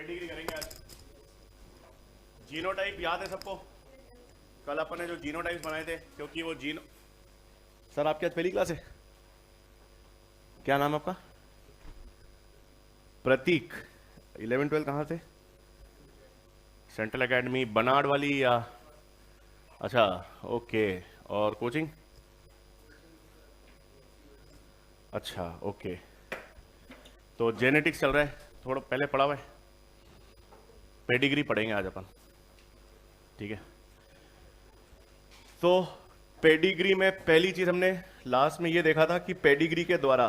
Pedigree करेंगे आज। Genotype याद है सबको? कल अपन ने जो जीनोटाइप्स बनाए थे, क्योंकि वो जीनो सर आपकी आज पहली क्लास है, क्या नाम है आपका? प्रतीक। 11-12 कहाँ थे? सेंट्रल एकेडमी बनाड़ वाली या? अच्छा ओके। और कोचिंग? अच्छा ओके। तो जेनेटिक्स चल रहा है, थोड़ा पहले पढ़ा हुआ है। पेडिग्री पढ़ेंगे आज अपन, ठीक है? तो पेडिग्री में पहली चीज हमने लास्ट में ये देखा था कि पेडिग्री के द्वारा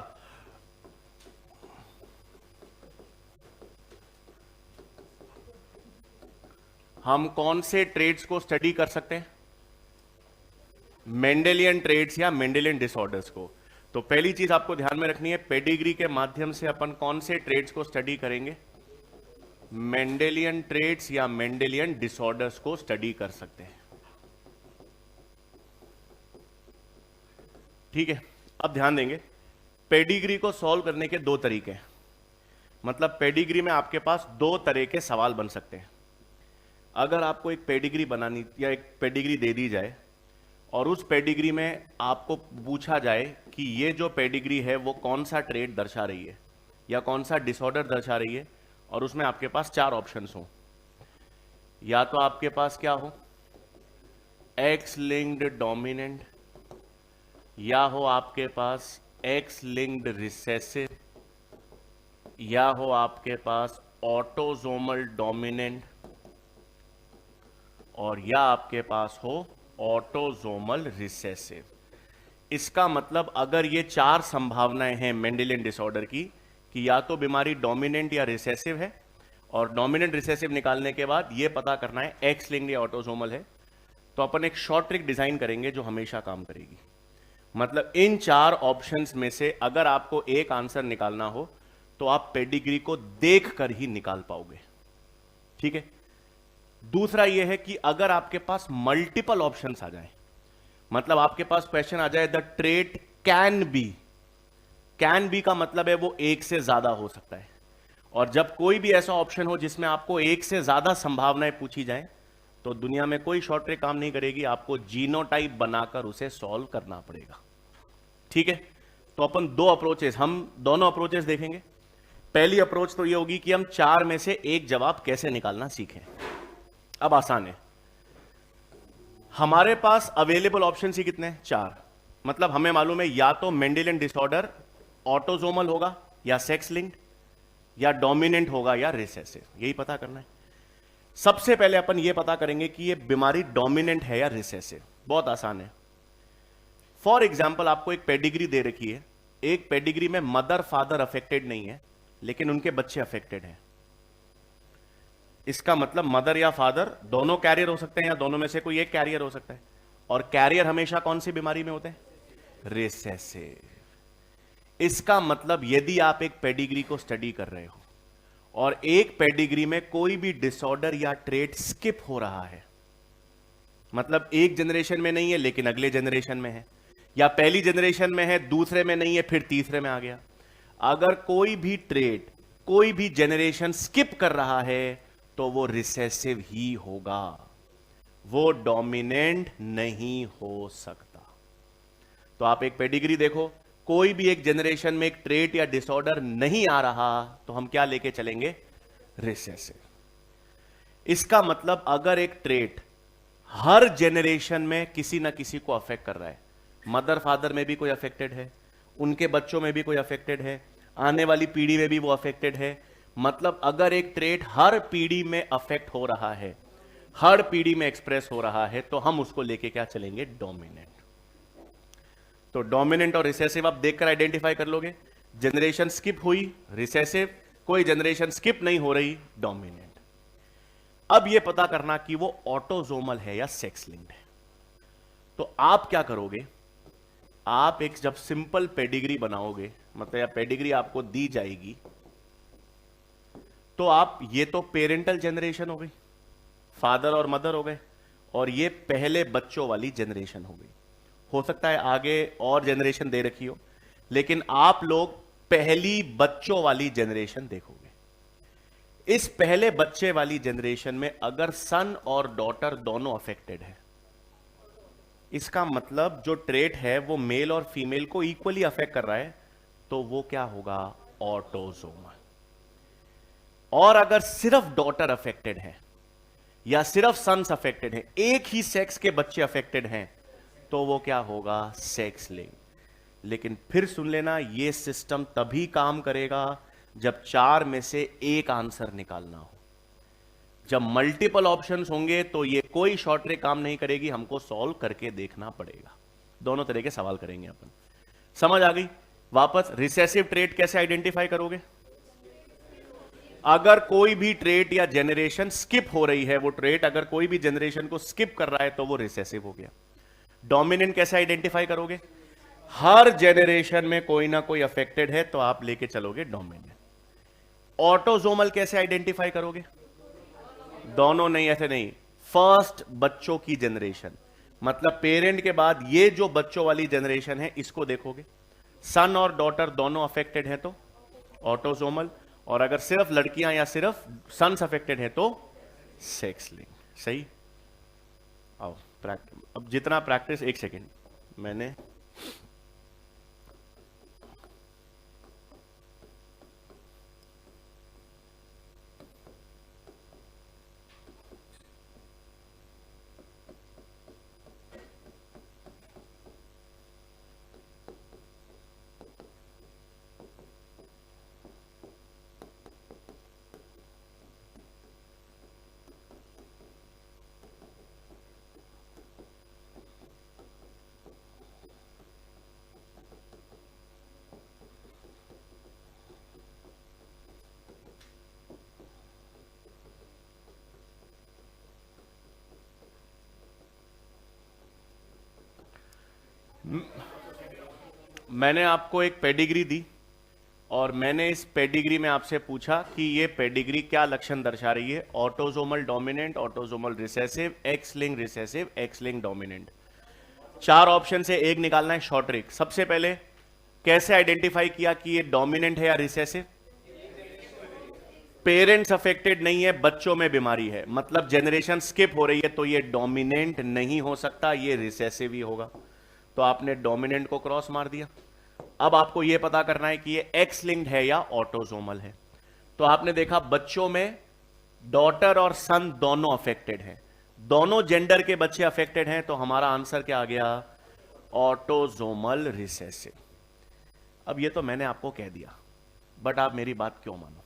हम कौन से ट्रेड्स को स्टडी कर सकते हैं, मेंडेलियन ट्रेड्स या मेंडेलियन डिसऑर्डर्स को। तो पहली चीज आपको ध्यान में रखनी है, पेडिग्री के माध्यम से अपन कौन से ट्रेड्स को स्टडी करेंगे, मेंडेलियन ट्रेड्स या मेंडेलियन डिसऑर्डर्स को स्टडी कर सकते हैं, ठीक है? अब ध्यान देंगे, पेडिग्री को सॉल्व करने के दो तरीके हैं। मतलब पेडिग्री में आपके पास दो तरह के सवाल बन सकते हैं। अगर आपको एक पेडिग्री बनानी या एक पेडिग्री दे दी जाए और उस पेडिग्री में आपको पूछा जाए कि ये जो पेडिग्री है वो कौन सा ट्रेड दर्शा रही है या कौन सा डिसऑर्डर दर्शा रही है, और उसमें आपके पास चार ऑप्शंस हो, या तो आपके पास क्या हो, एक्स लिंक्ड डोमिनेंट, या हो आपके पास एक्स लिंक्ड रिसेसिव, या हो आपके पास ऑटोसोमल डोमिनेंट, और या आपके पास हो ऑटोसोमल रिसेसिव। इसका मतलब अगर ये चार संभावनाएं हैं मेंडेलियन डिसऑर्डर की कि या तो बीमारी डोमिनेंट या रिसेसिव है, और डोमिनेंट रिसेसिव निकालने के बाद ये पता करना है एक्स लिंक्ड या ऑटोसोमल है, तो अपन एक शॉर्ट ट्रिक डिजाइन करेंगे जो हमेशा काम करेगी। मतलब इन चार ऑप्शंस में से अगर आपको एक आंसर निकालना हो तो आप पेडिग्री को देखकर ही निकाल पाओगे, ठीक है? दूसरा यह है कि अगर आपके पास मल्टीपल ऑप्शंस आ जाए, मतलब आपके पास क्वेश्चन आ जाए the trait can be, can be का मतलब है वो एक से ज्यादा हो सकता है, और जब कोई भी ऐसा ऑप्शन हो जिसमें आपको एक से ज्यादा संभावनाएं पूछी जाए तो दुनिया में कोई शॉर्ट ट्रिक काम नहीं करेगी, आपको जीनोटाइप बनाकर उसे सॉल्व करना पड़ेगा, ठीक है? तो अपन दो अप्रोचेस, हम दोनों अप्रोचेस देखेंगे। पहली अप्रोच तो ये होगी कि हम चार में से एक जवाब कैसे निकालना सीखें। अब आसान है, हमारे पास अवेलेबल ऑप्शन ही कितने हैं? चार। मतलब हमें मालूम है या तो मेंडेलियन डिसऑर्डर ऑटोसोमल होगा या सेक्स लिंक्ड या डोमिनेंट होगा या रिसेसिव, यही पता करना है। सबसे पहले अपन ये पता करेंगे कि ये बीमारी डोमिनेंट है या रिसेसिव। बहुत आसान है। फॉर एग्जाम्पल आपको एक पेडिग्री दे रखी है, एक पेडिग्री में मदर फादर अफेक्टेड नहीं है लेकिन उनके बच्चे अफेक्टेड हैं। इसका मतलब मदर या फादर दोनों कैरियर हो सकते हैं या दोनों में से कोई एक कैरियर हो सकता है, और कैरियर हमेशा कौन सी बीमारी में होते हैं? रिसेसिव। इसका मतलब यदि आप एक पेडिग्री को स्टडी कर रहे हो और एक पेडिग्री में कोई भी डिसऑर्डर या ट्रेट स्किप हो रहा है, मतलब एक जनरेशन में नहीं है लेकिन अगले जनरेशन में है, या पहली जनरेशन में है दूसरे में नहीं है फिर तीसरे में आ गया, अगर कोई भी ट्रेट कोई भी जनरेशन स्किप कर रहा है तो वो रिसेसिव ही होगा, वो डोमिनेंट नहीं हो सकता। तो आप एक पेडिग्री देखो, कोई भी एक जनरेशन में एक ट्रेट या डिसऑर्डर नहीं आ रहा तो हम क्या लेके चलेंगे? रिसेसिव। इसका मतलब अगर एक ट्रेट हर जनरेशन में किसी ना किसी को अफेक्ट कर रहा है, मदर फादर में भी कोई अफेक्टेड है, उनके बच्चों में भी कोई अफेक्टेड है, आने वाली पीढ़ी में भी वो अफेक्टेड है, मतलब अगर एक ट्रेट हर पीढ़ी में अफेक्ट हो रहा है, हर पीढ़ी में एक्सप्रेस हो रहा है, तो हम उसको लेके क्या चलेंगे? डोमिनेंट। तो डोमिनेंट और रिसेसिव आप देखकर आइडेंटिफाई कर लोगे। जनरेशन स्किप हुई रिसेसिव, कोई जनरेशन स्किप नहीं हो रही डोमिनेंट। अब यह पता करना कि वो ऑटोसोमल है या सेक्स लिंक्ड है। तो आप क्या करोगे? आप एक जब सिंपल पेडिग्री बनाओगे, मतलब या पेडिग्री आपको दी जाएगी, तो आप ये तो पेरेंटल जनरेशन हो गई, फादर और मदर हो गए, और ये पहले बच्चों वाली जनरेशन हो गई। हो सकता है आगे और जनरेशन दे रखी हो, लेकिन आप लोग पहली बच्चों वाली जनरेशन देखोगे। इस पहले बच्चे वाली जनरेशन में अगर सन और डॉटर दोनों अफेक्टेड है, इसका मतलब जो ट्रेट है वो मेल और फीमेल को इक्वली अफेक्ट कर रहा है, तो वो क्या होगा? ऑटोसोमल। और अगर सिर्फ डॉटर अफेक्टेड है या सिर्फ सन्स अफेक्टेड है, एक ही सेक्स के बच्चे अफेक्टेड हैं, तो वो क्या होगा? Sex link. लेकिन फिर सुन लेना, ये सिस्टम तभी काम करेगा जब चार में से एक आंसर निकालना हो। जब मल्टीपल ऑप्शंस होंगे तो ये कोई शॉर्ट ट्रिक काम नहीं करेगी, हमको सॉल्व करके देखना पड़ेगा। दोनों तरह के सवाल करेंगे अपन। समझ आ गई? वापस, रिसेसिव ट्रेट कैसे आइडेंटिफाई करोगे? अगर कोई भी ट्रेट या जनरेशन स्किप हो रही है, वो ट्रेट अगर कोई भी जनरेशन को स्किप कर रहा है तो वो रिसेसिव हो गया। डोमिनेंट कैसे आइडेंटिफाई करोगे? हर जनरेशन में कोई ना कोई अफेक्टेड है तो आप लेके चलोगे डोमिनेंट। ऑटोसोमल कैसे आइडेंटिफाई करोगे? दोनों नहीं, ऐसे नहीं, फर्स्ट बच्चों की जनरेशन, मतलब पेरेंट के बाद ये जो बच्चों वाली जनरेशन है इसको देखोगे। सन और डॉटर दोनों अफेक्टेड है तो ऑटोसोमल, और अगर सिर्फ लड़कियां या सिर्फ सन्स अफेक्टेड है तो सेक्स लिंक। सही? आओ अब जितना प्रैक्टिस, एक सेकेंड, मैंने मैंने आपको एक पेडिग्री दी और मैंने इस पेडिग्री में आपसे पूछा कि ये पेडिग्री क्या लक्षण दर्शा रही है? Autosomal dominant, autosomal recessive, x link recessive, x link dominant. चार ऑप्शन से एक निकालना है शॉर्ट ट्रिक। सबसे पहले कैसे आइडेंटिफाई किया कि ये डोमिनेंट है या रिसेसिव? पेरेंट्स अफेक्टेड नहीं है, बच्चों में बीमारी है, मतलब जनरेशन स्किप हो रही है, तो ये डोमिनेंट नहीं हो सकता, ये रिसेसिव ही होगा। तो आपने डोमिनेंट को क्रॉस मार दिया। अब आपको यह पता करना है कि ये एक्स लिंक्ड है या ऑटोसोमल है। तो आपने देखा बच्चों में डॉटर और सन दोनों अफेक्टेड हैं, दोनों जेंडर के बच्चे अफेक्टेड हैं, तो हमारा आंसर क्या आ गया? Autosomal recessive. अब ये तो मैंने आपको कह दिया, बट आप मेरी बात क्यों मानो?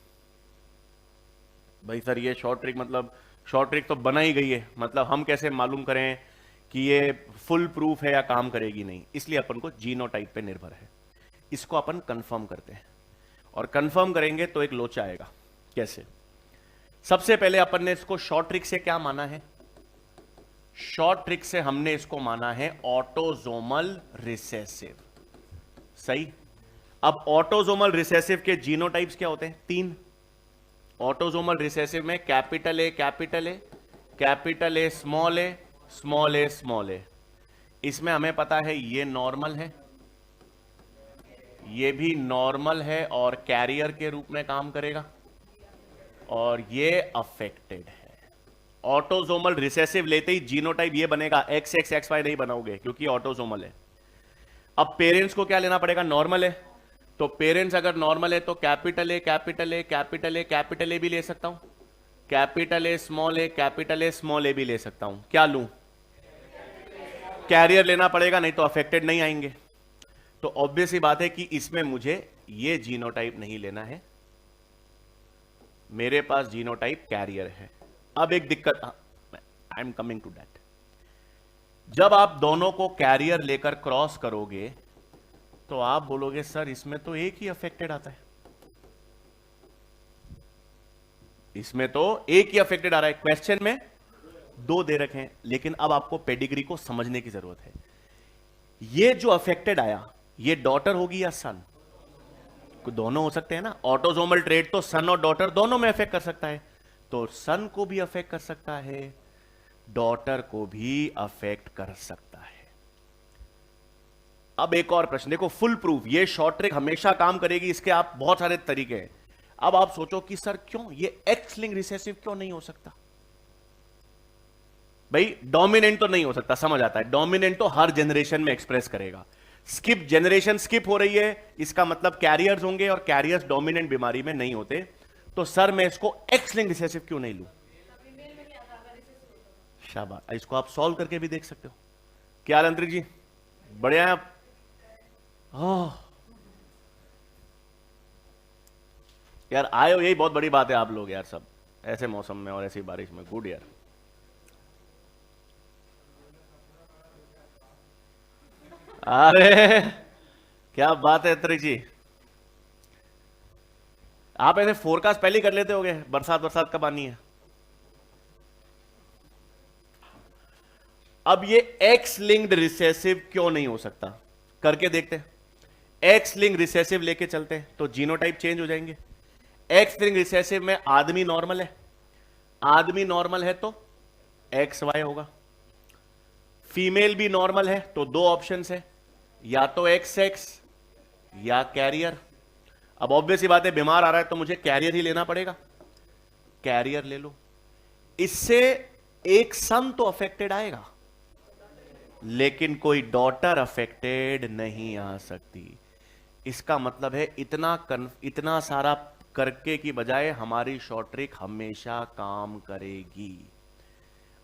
भाई सर ये शॉर्ट ट्रिक, मतलब शॉर्ट ट्रिक तो बना ही गई है, मतलब हम कैसे मालूम करें कि ये फुल प्रूफ है या काम करेगी? नहीं, इसलिए अपन को जीनोटाइप पे निर्भर है। इसको अपन कंफर्म करते हैं, और कंफर्म करेंगे तो एक लोचा आएगा। कैसे? सबसे पहले अपन ने इसको शॉर्ट ट्रिक से क्या माना है? शॉर्ट ट्रिक से हमने इसको माना है ऑटोसोमल रिसेसिव। सही? अब ऑटोसोमल रिसेसिव के जीनोटाइप्स क्या होते हैं? तीन। ऑटोसोमल रिसेसिव में capital A capital A, capital A small A, small A small A. इसमें हमें पता है ये नॉर्मल है, ये भी नॉर्मल है और कैरियर के रूप में काम करेगा, और ये अफेक्टेड है। ऑटोसोमल रिसेसिव लेते ही जीनोटाइप ये बनेगा, एक्स एक्स एक्स वाई नहीं बनाओगे क्योंकि ऑटोसोमल है। अब पेरेंट्स को क्या लेना पड़ेगा? नॉर्मल है, तो पेरेंट्स अगर नॉर्मल है तो capital A capital A capital A capital A भी ले सकता हूं, capital A small A capital A small A भी ले सकता हूं। क्या लूं? कैरियर लेना पड़ेगा, नहीं तो अफेक्टेड नहीं आएंगे। तो ऑब्वियस ही बात है कि इसमें मुझे ये जीनोटाइप नहीं लेना है, मेरे पास जीनोटाइप कैरियर है। अब एक दिक्कत, I am coming to that. जब आप दोनों को कैरियर लेकर क्रॉस करोगे तो आप बोलोगे सर इसमें तो एक ही अफेक्टेड आता है, इसमें तो एक ही अफेक्टेड आ रहा है। क्वेश्चन में दो दे रखे हैं, लेकिन अब आपको पेडिग्री को समझने की जरूरत है। ये जो अफेक्टेड आया ये डॉटर होगी या सन? दोनों हो सकते हैं ना। ऑटोसोमल ट्रेट तो सन और डॉटर दोनों में अफेक्ट कर सकता है, तो सन को भी अफेक्ट कर सकता है, डॉटर को भी अफेक्ट कर सकता है। अब एक और प्रश्न देखो, फुल प्रूफ, ये शॉर्ट ट्रिक हमेशा काम करेगी, इसके आप बहुत सारे तरीके हैं। अब आप सोचो कि सर क्यों ये एक्स लिंक रिसेसिव क्यों नहीं हो सकता? भाई डोमिनेंट तो नहीं हो सकता, समझ आता है, डोमिनेंट तो हर जनरेशन में एक्सप्रेस करेगा। स्किप, जनरेशन स्किप हो रही है, इसका मतलब कैरियर्स होंगे और कैरियर्स डोमिनेंट बीमारी में नहीं होते। तो सर मैं इसको एक्स लिंक रिसेसिव क्यों नहीं लूं? शाबाश, इसको आप सॉल्व करके भी देख सकते हो। क्या हाल अंतरिक जी, बढ़िया है आप? यार आए हो, यही बहुत बड़ी बात है। आप लोग यार सब ऐसे मौसम में और ऐसी बारिश में, गुड यार। अरे क्या बात है अंतरिक जी, आप ऐसे फोरकास्ट पहले ही कर लेते होगे, बरसात बरसात कब आनी है। अब ये एक्स लिंक्ड रिसेसिव क्यों नहीं हो सकता, करके देखते हैं। एक्स लिंक रिसेसिव लेके चलते हैं तो जीनोटाइप चेंज हो जाएंगे। एक्स लिंक रिसेसिव में आदमी नॉर्मल है, आदमी नॉर्मल है तो एक्स वाई होगा। फीमेल भी नॉर्मल है तो दो ऑप्शंस है, या तो एक्स एक्स या कैरियर। अब ऑब्वियस ही बात है, बीमार आ रहा है तो मुझे कैरियर ही लेना पड़ेगा, कैरियर ले लो। इससे एक सन तो अफेक्टेड आएगा, लेकिन कोई डॉटर अफेक्टेड नहीं आ सकती। इसका मतलब है इतना सारा करके की बजाय हमारी शॉर्ट ट्रिक हमेशा काम करेगी।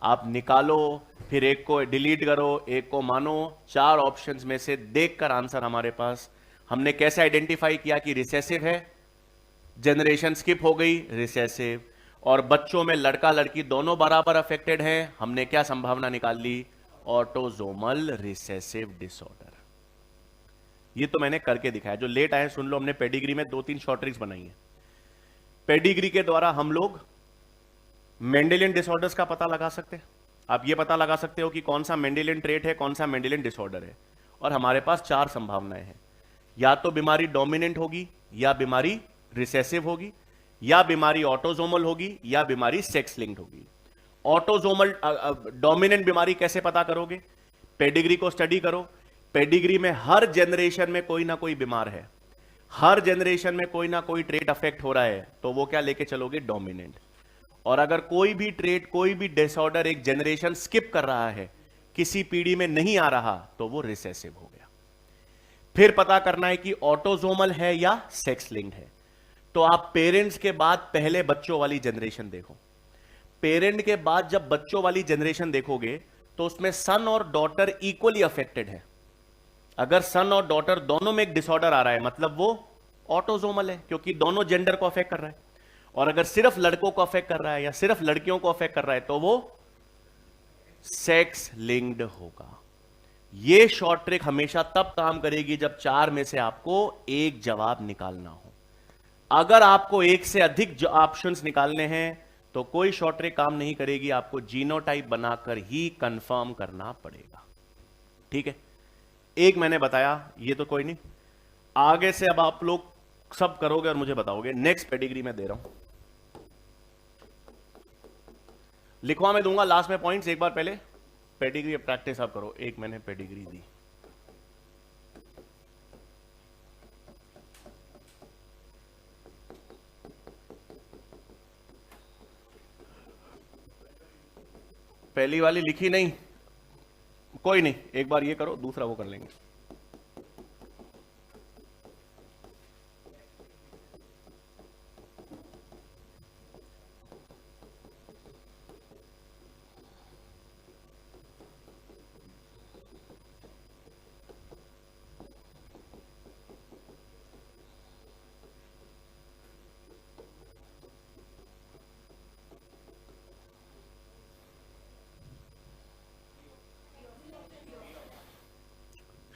आप निकालो, फिर एक को डिलीट करो, एक को मानो, चार ऑप्शंस में से देखकर आंसर हमारे पास। हमने कैसे आइडेंटिफाई किया कि रिसेसिव है? जनरेशन स्किप हो गई, रिसेसिव। और बच्चों में लड़का लड़की दोनों बराबर अफेक्टेड हैं, हमने क्या संभावना निकाल ली? Autosomal recessive disorder. ये तो मैंने करके दिखाया। जो लेट आए सुन लो, हमने पेडिग्री में 2-3 शॉर्ट ट्रिक्स बनाई है। पेडिग्री के द्वारा हम लोग मेंडेलियन डिसऑर्डर्स का पता लगा सकते हैं। आप ये पता लगा सकते हो कि कौन सा मेंडेलियन ट्रेट है, कौन सा मेंडेलियन डिसऑर्डर है। और हमारे पास 4 संभावनाएं हैं, या तो बीमारी डोमिनेंट होगी, या बीमारी रिसेसिव होगी, या बीमारी ऑटोजोमल होगी, या बीमारी सेक्स लिंक्ड होगी। ऑटोजोमल डोमिनेंट बीमारी कैसे पता करोगे? पेडिग्री को स्टडी करो। पेडिग्री में हर जनरेशन में कोई ना कोई बीमार है, हर जनरेशन में कोई ना कोई ट्रेट अफेक्ट हो रहा है, तो वो क्या लेके चलोगे? डोमिनेंट। और अगर कोई भी ट्रेट, कोई भी डिसऑर्डर एक जनरेशन स्किप कर रहा है, किसी पीढ़ी में नहीं आ रहा, तो वो रिसेसिव हो गया। फिर पता करना है कि ऑटोजोमल है या सेक्स लिंक्ड है। तो आप पेरेंट्स के बाद पहले बच्चों वाली जनरेशन देखो। पेरेंट के बाद जब बच्चों वाली जनरेशन देखोगे तो उसमें सन और डॉटर इक्वली अफेक्टेड है। अगर सन और डॉटर दोनों में एक डिसऑर्डर आ रहा है, मतलब वो ऑटोजोमल है, क्योंकि दोनों जेंडर को अफेक्ट कर रहा है। और अगर सिर्फ लड़कों को अफेक्ट कर रहा है या सिर्फ लड़कियों को अफेक्ट कर रहा है, तो वो सेक्स लिंक्ड होगा। ये शॉर्ट ट्रिक हमेशा तब काम करेगी जब 4 में से आपको एक जवाब निकालना हो। अगर आपको एक से अधिक ऑप्शंस निकालने हैं तो कोई शॉर्ट ट्रिक काम नहीं करेगी, आपको जीनोटाइप बनाकर ही कंफर्म करना पड़ेगा। ठीक है, एक मैंने बताया, ये तो कोई नहीं, आगे से अब आप लोग सब करोगे और मुझे बताओगे। नेक्स्ट पेडिग्री में दे रहा हूं, लिखवा मैं दूंगा लास्ट में पॉइंट्स। एक बार पहले पेडिग्री प्रैक्टिस आप करो। एक मैंने पेडिग्री दी, पहली वाली लिखी नहीं, कोई नहीं, एक बार ये करो, दूसरा वो कर लेंगे।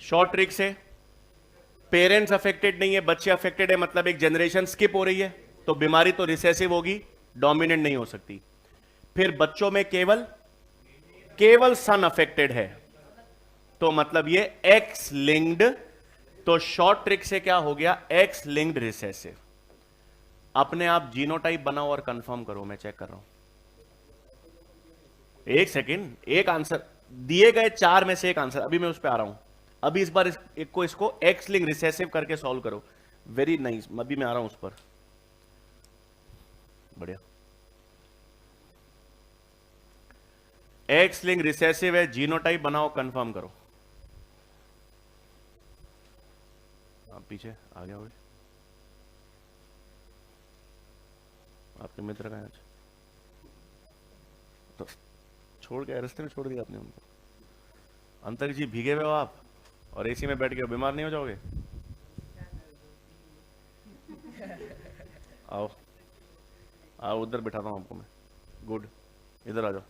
शॉर्ट ट्रिक से पेरेंट्स अफेक्टेड नहीं है, बच्चे अफेक्टेड है, मतलब एक जनरेशन स्किप हो रही है, तो बीमारी तो रिसेसिव होगी, डोमिनेंट नहीं हो सकती। फिर बच्चों में केवल सन अफेक्टेड है, तो मतलब ये एक्स लिंक्ड। तो शॉर्ट ट्रिक से क्या हो गया? X linked recessive. अपने आप जीनोटाइप बनाओ और कंफर्म करो, मैं चेक कर रहा हूं। एक सेकंड, एक आंसर दिए गए 4 में से एक आंसर, अभी मैं उस पर आ रहा हूं। अभी इस बार इसको एक्स लिंक रिसेसिव करके सॉल्व करो। वेरी नाइस, अभी मैं आ रहा हूं उस पर। बढ़िया। एक्स लिंक रिसेसिव है, जीनोटाइप बनाओ, कंफर्म करो। आप पीछे आ गया, आपके मित्र का आज तो छोड़ के रास्ते में छोड़ दिया आपने उनको। अंतर जी भीगे हुए हो आप और एसी में बैठ के बीमार नहीं हो जाओगे? आओ आओ, उधर बिठाता हूं आपको मैं। गुड, इधर आ जाओ।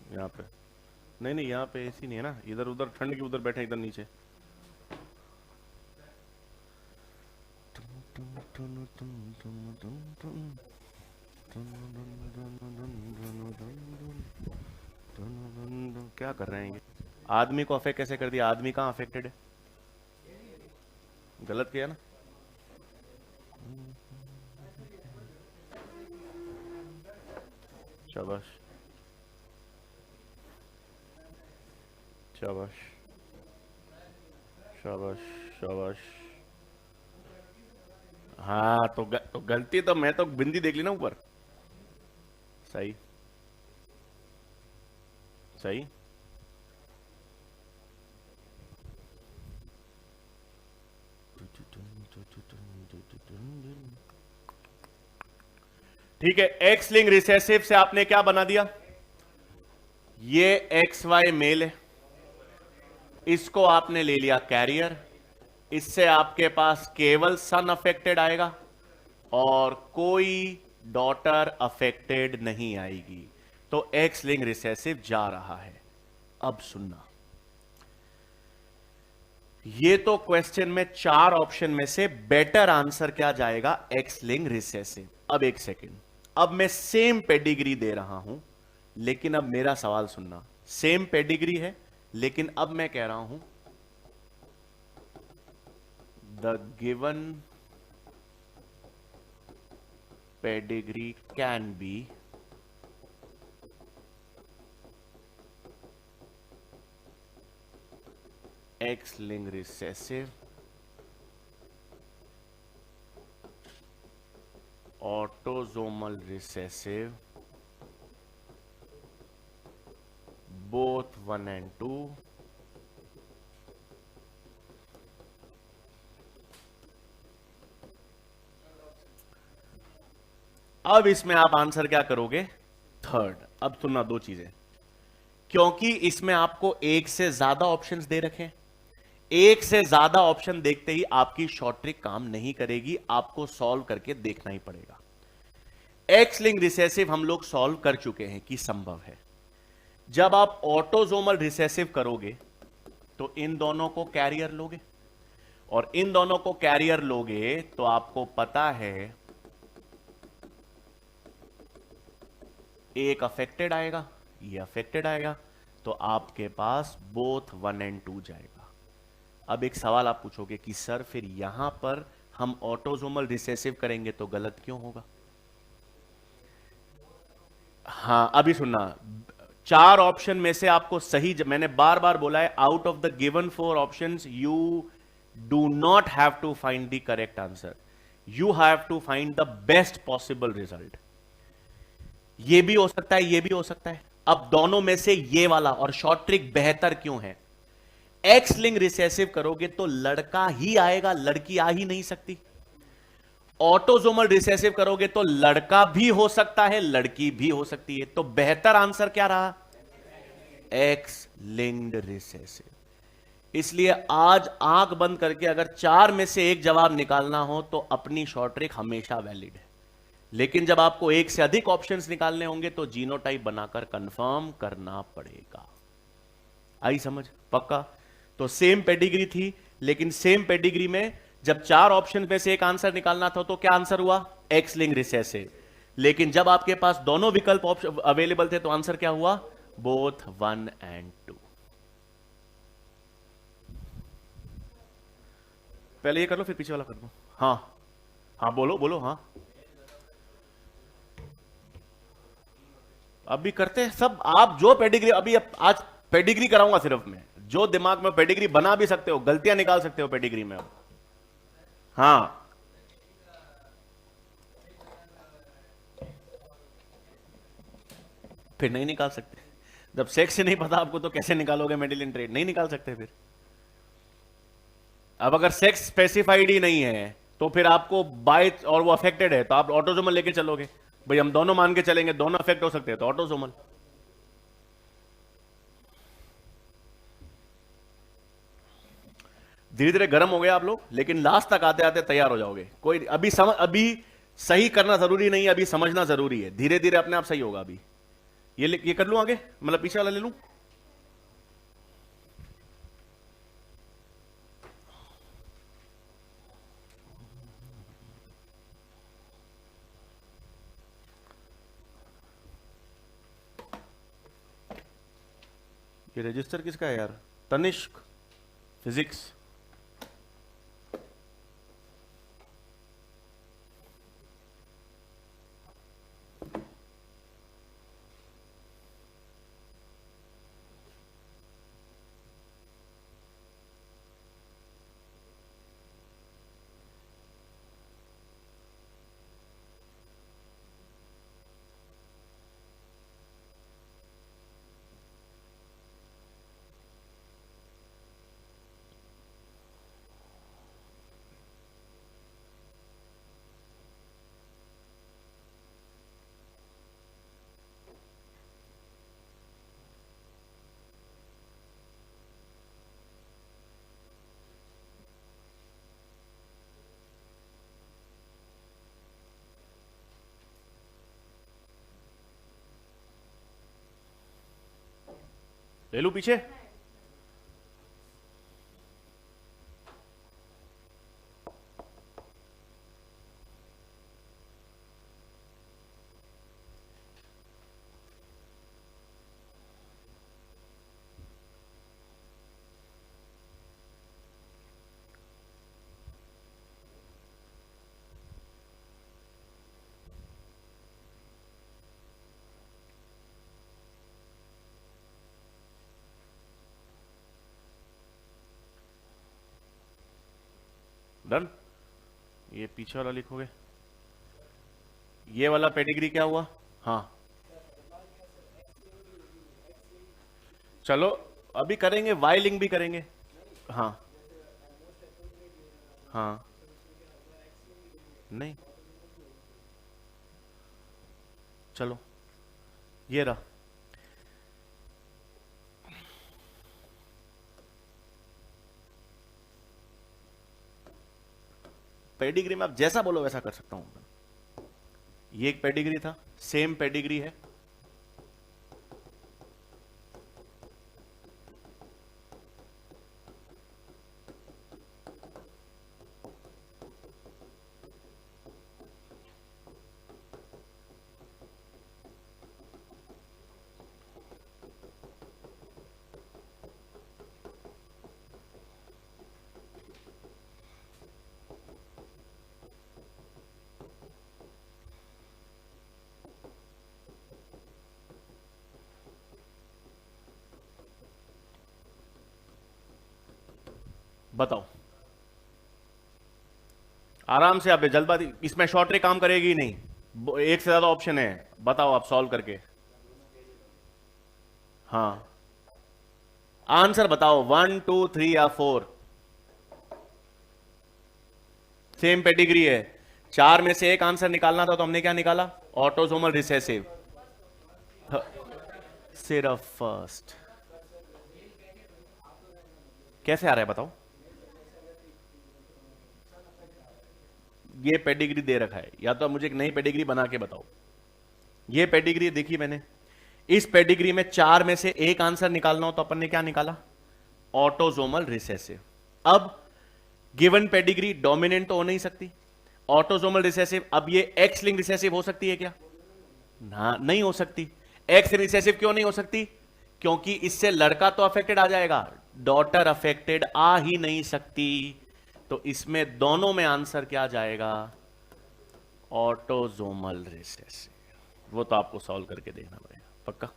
यहाँ पे नहीं नहीं, यहाँ पे एसी नहीं है ना, इधर उधर ठंड की उधर बैठे, इधर नीचे। क्या कर रहे हैं ये? आदमी को अफेक्ट कैसे कर दिया? आदमी कहाँ अफेक्टेड है? गलत किया ना? शाबाश शाबाश शाबाश शाबाश। हाँ तो गलती तो मैं तो बिंदी देख ली ना ऊपर। सही सही। ठीक है, एक्स लिंक रिसेसिव से आपने क्या बना दिया? ये एक्स वाई मेल है, इसको आपने ले लिया कैरियर। इससे आपके पास केवल सन अफेक्टेड आएगा और कोई डॉटर अफेक्टेड नहीं आएगी। तो एक्स लिंक रिसेसिव जा रहा है। अब सुनना, ये तो क्वेश्चन में 4 ऑप्शन में से बेटर आंसर क्या जाएगा? X link recessive. अब एक सेकेंड, अब मैं सेम पेडिग्री दे रहा हूं, लेकिन अब मेरा सवाल सुनना। सेम पेडिग्री है, लेकिन अब मैं कह रहा हूं the given pedigree can be x link recessive, autosomal recessive, both 1 and 2, अब इसमें आप आंसर क्या करोगे? थर्ड। अब सुनना दो चीजें, क्योंकि इसमें आपको एक से ज्यादा ऑप्शंस दे रखे हैं। एक से ज्यादा ऑप्शन देखते ही आपकी शॉर्ट ट्रिक काम नहीं करेगी, आपको सॉल्व करके देखना ही पड़ेगा। एक्स लिंक रिसेसिव हम लोग सॉल्व कर चुके हैं कि संभव है। जब आप ऑटोजोमल रिसेसिव करोगे तो इन दोनों को कैरियर लोगे, और इन दोनों को कैरियर लोगे तो आपको पता है एक अफेक्टेड आएगा, ये अफेक्टेड आएगा, तो आपके पास बोथ 1 and 2 जाएगा। अब एक सवाल आप पूछोगे कि सर फिर यहां पर हम ऑटोजोमल रिसेसिव करेंगे तो गलत क्यों होगा? हाँ, अभी सुनना, 4 ऑप्शन में से आपको सही, मैंने बार बार बोला है, out of the given 4 options you do not have to find the correct answer, you have to find the best possible result. ये भी हो सकता है, ये भी हो सकता है। अब दोनों में से ये वाला और शॉर्ट ट्रिक बेहतर क्यों है? एक्स लिंक रिसेसिव करोगे तो लड़का ही आएगा, लड़की आ ही नहीं सकती। ऑटोजोमल रिसेसिव करोगे तो लड़का भी हो सकता है, लड़की भी हो सकती है। तो बेहतर आंसर क्या रहा? X linked recessive. इसलिए आज आंख बंद करके अगर 4 में से एक जवाब निकालना हो तो अपनी शॉर्ट ट्रिक हमेशा वैलिड है, लेकिन जब आपको एक से अधिक ऑप्शंस निकालने होंगे तो जीनोटाइप बनाकर कंफर्म करना पड़ेगा। आई समझ? पक्का? तो सेम पेडिग्री थी, लेकिन सेम पेडिग्री में जब 4 ऑप्शन में से एक आंसर निकालना था तो क्या आंसर हुआ? X link recessive. लेकिन जब आपके पास दोनों विकल्प अवेलेबल थे तो आंसर क्या हुआ? Both 1 and 2। पहले ये कर लो फिर पीछे वाला कर दो। हाँ हाँ, बोलो बोलो। हाँ अभी करते हैं सब। आप जो पेडिग्री अभी आज पेडिग्री कराऊंगा सिर्फ मैं, जो दिमाग में पेडिग्री बना भी सकते हो, गलतियां निकाल सकते हो पेडिग्री में अब। हाँ, फिर नहीं निकाल सकते। जब सेक्स से नहीं पता आपको तो कैसे निकालोगे मेंडेलियन ट्रेट? नहीं निकाल सकते फिर। अब अगर सेक्स स्पेसिफाइड ही नहीं है तो फिर आपको बाय और वो अफेक्टेड है तो आप ऑटोसोमल लेके चलोगे। भाई हम दोनों मान के चलेंगे दोनों अफेक्ट हो सकते हैं तो ऑटोसोमल। धीरे धीरे गर्म हो गए आप लोग, लेकिन लास्ट तक आते आते तैयार हो जाओगे। कोई अभी सही करना जरूरी नहीं है, अभी समझना जरूरी है। धीरे धीरे अपने आप सही होगा। अभी ये कर लूं आगे, मतलब पीछे वाला ले लूं। ये रजिस्टर किसका है यार? तनिष्क फिजिक्स। ले लूं पीछे? डन। ये पीछे वाला लिखोगे। ये वाला पेडिग्री क्या हुआ? हाँ चलो अभी करेंगे, वाई लिंक भी करेंगे। हाँ हाँ नहीं, चलो ये रहा। पेडिग्री में आप जैसा बोलो वैसा कर सकता हूं। ये एक पेडिग्री था, सेम पेडिग्री है। बताओ आराम से। आप जल्दबाजी, इसमें शॉर्ट ट्रिक काम करेगी ही नहीं। एक से ज्यादा ऑप्शन है, बताओ आप सॉल्व करके। हाँ आंसर बताओ, 1 2 3 या 4। सेम पेडिग्री है, चार में से एक आंसर निकालना था तो हमने क्या निकाला? Autosomal recessive. सिर्फ फर्स्ट। कैसे आ रहा है बताओ? ये पेडिग्री दे रखा है, या तो आप मुझे एक नई पेडिग्री बना के बताओ। ये पेडिग्री देखी मैंने, इस पेडिग्री में चार में से एक आंसर निकालना हो तो अपन ने क्या निकाला? Autosomal recessive. अब गिवन पेडिग्री डोमिनेंट तो हो नहीं सकती, ऑटोसोमल रिसेसिव। अब ये एक्स लिंक रिसेसिव हो सकती है क्या? ना, नहीं हो सकती। एक्स रिसेसिव क्यों नहीं हो सकती? क्योंकि इससे लड़का तो अफेक्टेड आ जाएगा, डॉटर अफेक्टेड आ ही नहीं सकती। तो इसमें दोनों में आंसर क्या जाएगा? Autosomal recessive. वो तो आपको सॉल्व करके देखना पड़ेगा। पक्का?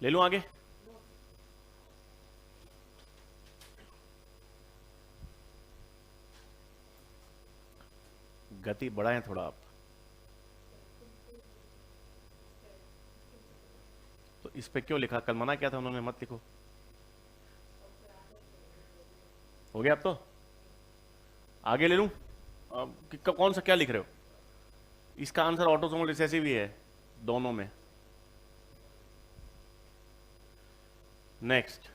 ले लूं आगे? गति बढ़ाएं थोड़ा आप। तो इस पे क्यों लिखा? कल मना किया था उन्होंने, मत लिखो। हो गया अब तो? आगे ले लूं? कौन सा क्या लिख रहे हो? इसका आंसर ऑटोसोमल रिसेसिव ही है दोनों में। नेक्स्ट,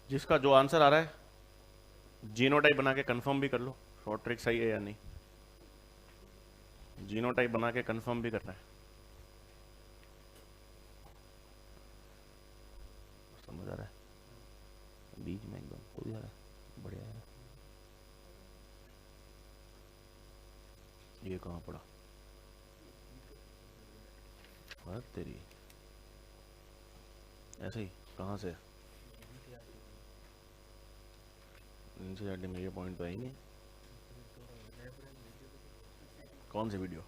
जिसका जो आंसर आ रहा है जीनोटाइप बना के कंफर्म भी कर लो, शॉर्ट ट्रिक सही है या नहीं। जीनोटाइप बना के कंफर्म भी करना है। समझ आ रहा है? बीच में एकदम कोई आ रहा है, बढ़िया है। ये कहाँ पड़ा? बात तेरी ऐसे ही कहाँ से? एनसीईआरटी में ये पॉइंट तो है ही नहीं। कौन सी वीडियो?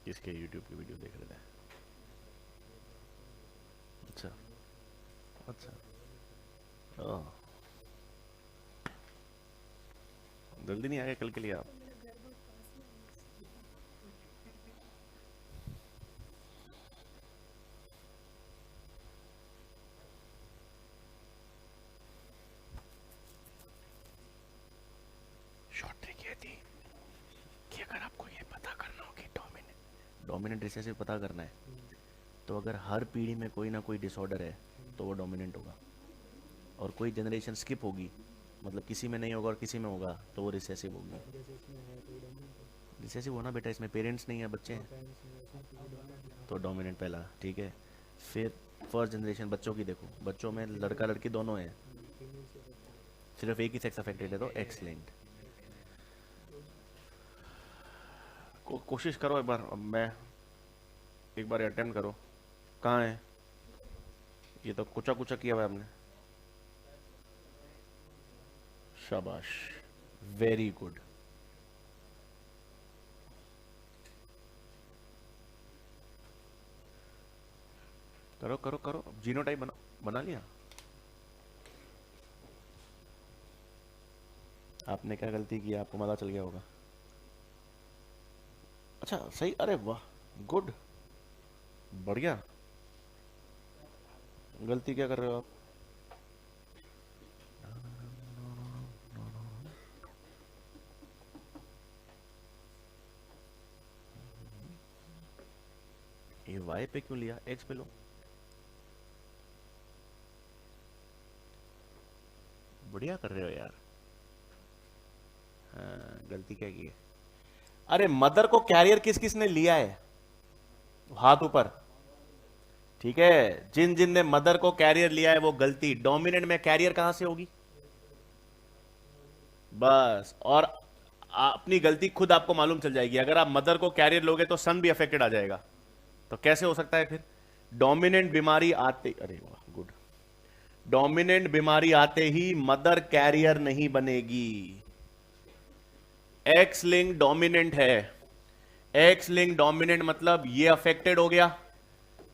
किसके यूट्यूब की वीडियो देख रहे थे? अच्छा अच्छा, ओह, जल्दी नहीं आ गए कल के लिए आप? शॉर्ट ट्रिक ये थी कि अगर आपको ये पता करना हो कि डोमिनेंट रिसेसिव पता करना है, तो अगर हर पीढ़ी में कोई ना कोई डिसऑर्डर है तो वो डोमिनेंट होगा, और कोई जनरेशन स्किप होगी, मतलब किसी में नहीं होगा और किसी में होगा, तो वो रिसेसिव होगी। रिसेसिव होना बेटा, इसमें पेरेंट्स नहीं है, बच्चे हैं, तो डोमिनेंट पहला, ठीक है। फिर फर्स्ट जनरेशन बच्चों की देखो, बच्चों में लड़का लड़की दोनों हैं, सिर्फ एक ही सेक्स अफेक्टेड है, तो एक्सलेंट। कोशिश करो एक बार, अब मैं एक बार अटेम्प्ट करो। कहाँ है? ये तो कुचा कुचा किया हुआ है आपने। शाबाश, वेरी गुड। करो करो करो, जीनोटाइप बना लिया। आपने क्या गलती की, आपको पता चल गया होगा। अच्छा सही, अरे वाह, गुड, बढ़िया। गलती क्या कर रहे हो आप? ये वाई पे क्यों लिया, एक्स पे लो। बढ़िया कर रहे हो यार। हाँ, गलती क्या की है? अरे मदर को कैरियर किस किस ने लिया है? हाथ ऊपर। ठीक है, जिन जिन ने मदर को कैरियर लिया है वो गलती। डोमिनेंट में कैरियर कहां से होगी? बस, और अपनी गलती खुद आपको मालूम चल जाएगी। अगर आप मदर को कैरियर लोगे तो सन भी अफेक्टेड आ जाएगा। तो कैसे हो सकता है फिर? डोमिनेंट बीमारी आते, अरे वाह गुड, डोमिनेंट बीमारी आते ही मदर कैरियर नहीं बनेगी। एक्स लिंक डोमिनेंट है। एक्स लिंक डोमिनेंट मतलब ये अफेक्टेड हो गया,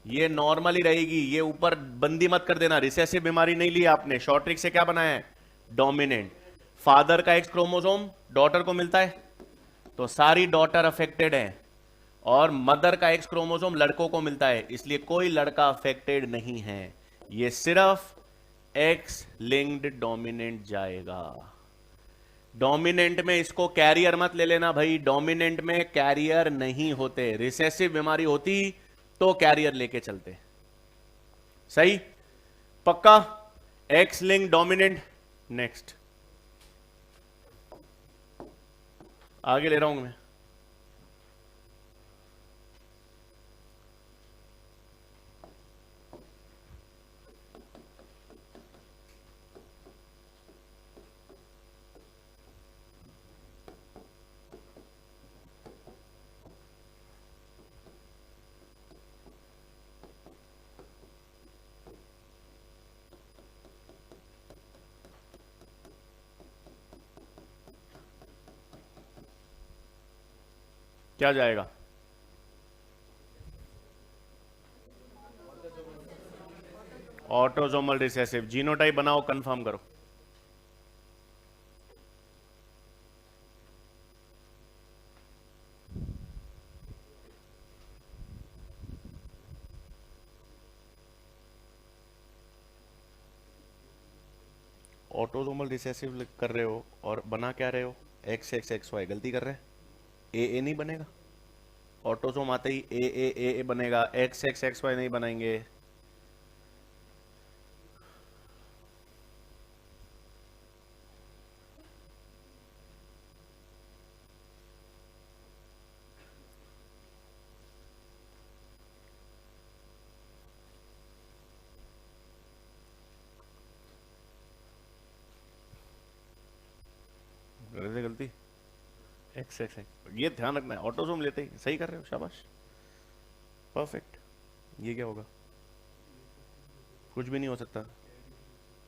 ये नॉर्मली रहेगी, ये ऊपर बंदी मत कर देना। रिसेसिव बीमारी नहीं ली आपने, शॉर्ट ट्रिक से क्या बनाया है? डोमिनेंट। फादर का एक्स क्रोमोसोम डॉटर को मिलता है, तो सारी डॉटर अफेक्टेड है। और मदर का एक्स क्रोमोसोम लड़कों को मिलता है, इसलिए कोई लड़का अफेक्टेड नहीं है। ये सिर्फ एक्स लिंक्ड डोमिनेंट जाएगा। डोमिनेंट में इसको कैरियर मत ले लेना भाई, डोमिनेंट में कैरियर नहीं होते। रिसेसिव बीमारी होती तो कैरियर लेके चलते। सही, पक्का। X link dominant. नेक्स्ट, आगे ले रहा हूं मैं। क्या जाएगा? Autosomal recessive. जीनोटाइप बनाओ, कंफर्म करो। ऑटोसोमल रिसेसिव कर रहे हो और बना क्या रहे हो? X X X Y. गलती कर रहे हैं। ए नहीं बनेगा, ऑटोसोम आते ही ए बनेगा। एक्स एक्स एक्स वाई नहीं बनाएंगे। गलती गलती, एक्स एक्स एक्स, ये ध्यान रखना है। ऑटोसोम लेते ही सही कर रहे हो, शाबाश, परफेक्ट। ये क्या होगा? कुछ भी नहीं हो सकता।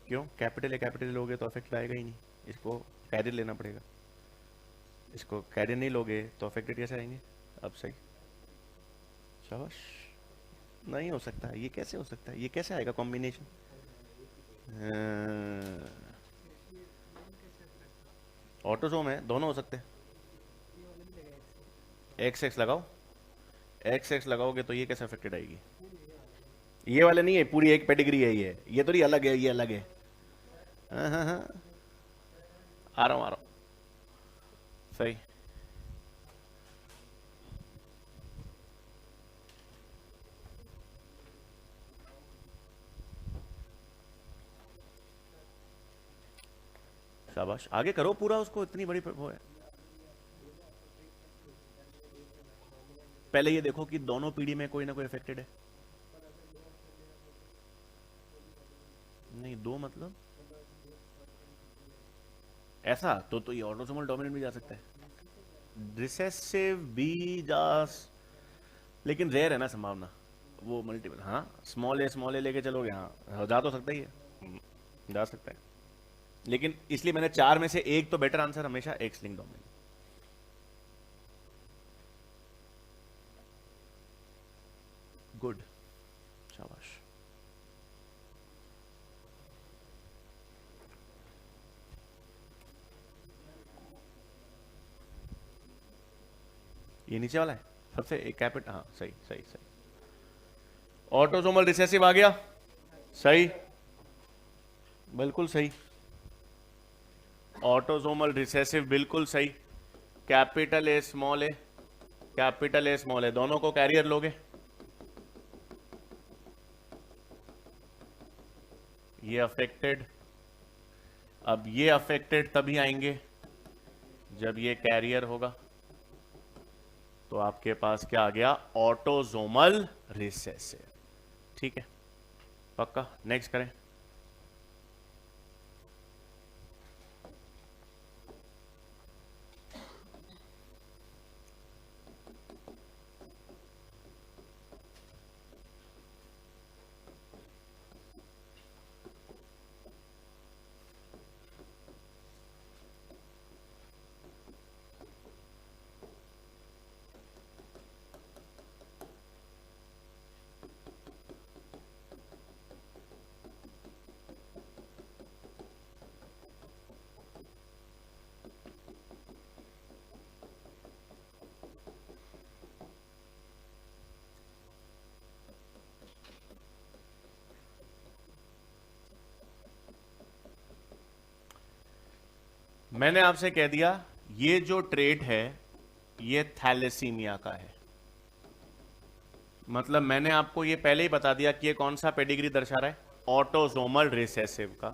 क्यों? कैपिटल ए कैपिटल लोगे तो अफेक्ट आएगा ही नहीं, इसको कैरियर लेना पड़ेगा। इसको कैरियर नहीं लोगे तो अफेक्टेड कैसे आएंगे? अब सही, शाबाश। नहीं हो सकता, ये कैसे हो सकता है? ये कैसे आएगा कॉम्बिनेशन? ऑटोसोम है, दोनों हो सकते हैं। एक्स एक्स लगाओ, एक्स एक्स लगाओगे तो ये कैसे अफेक्टेड आएगी? ये वाले नहीं है, पूरी एक पेडिग्री है ये तो नहीं अलग है, ये अलग है। हाँ हाँ हाँ, आ रहा हूँ आ रहा हूँ। सही, शाबाश, आगे करो पूरा उसको, इतनी बड़ी वो है। पहले ये देखो कि दोनों पीढ़ी में कोई ना कोई अफेक्टेड है। नहीं, दो मतलब ऐसा तो ये ऑटोसोमल डोमिनेंट भी जा सकता है, रिसेसिव भी जा, लेकिन रेयर है ना संभावना। वो मल्टीपल, हाँ, स्मॉल ए लेके चलोगे, हाँ जा तो सकता ही है। जा सकता है, लेकिन इसलिए मैंने चार में से एक तो बेटर आंसर हमेशा एक्स लिंक डोमिनेंट। गुड, शाबाश। ये नीचे वाला है, सबसे कैपिटल, हाँ सही सही सही। ऑटोसोमल रिसेसिव आ गया, सही, बिल्कुल सही। ऑटोसोमल रिसेसिव बिल्कुल सही। Capital A small A, capital A small A दोनों को कैरियर लोगे। ये अफेक्टेड, अब ये अफेक्टेड तभी आएंगे जब ये कैरियर होगा। तो आपके पास क्या आ गया, ऑटोसोमल रिसेसिव। ठीक है, पक्का। नेक्स्ट करें। मैंने आपसे कह दिया ये जो ट्रेट है ये थैलेसीमिया का है। मतलब मैंने आपको ये पहले ही बता दिया कि ये कौन सा पेडिग्री दर्शा रहा है, ऑटोसोमल रिसेसिव का।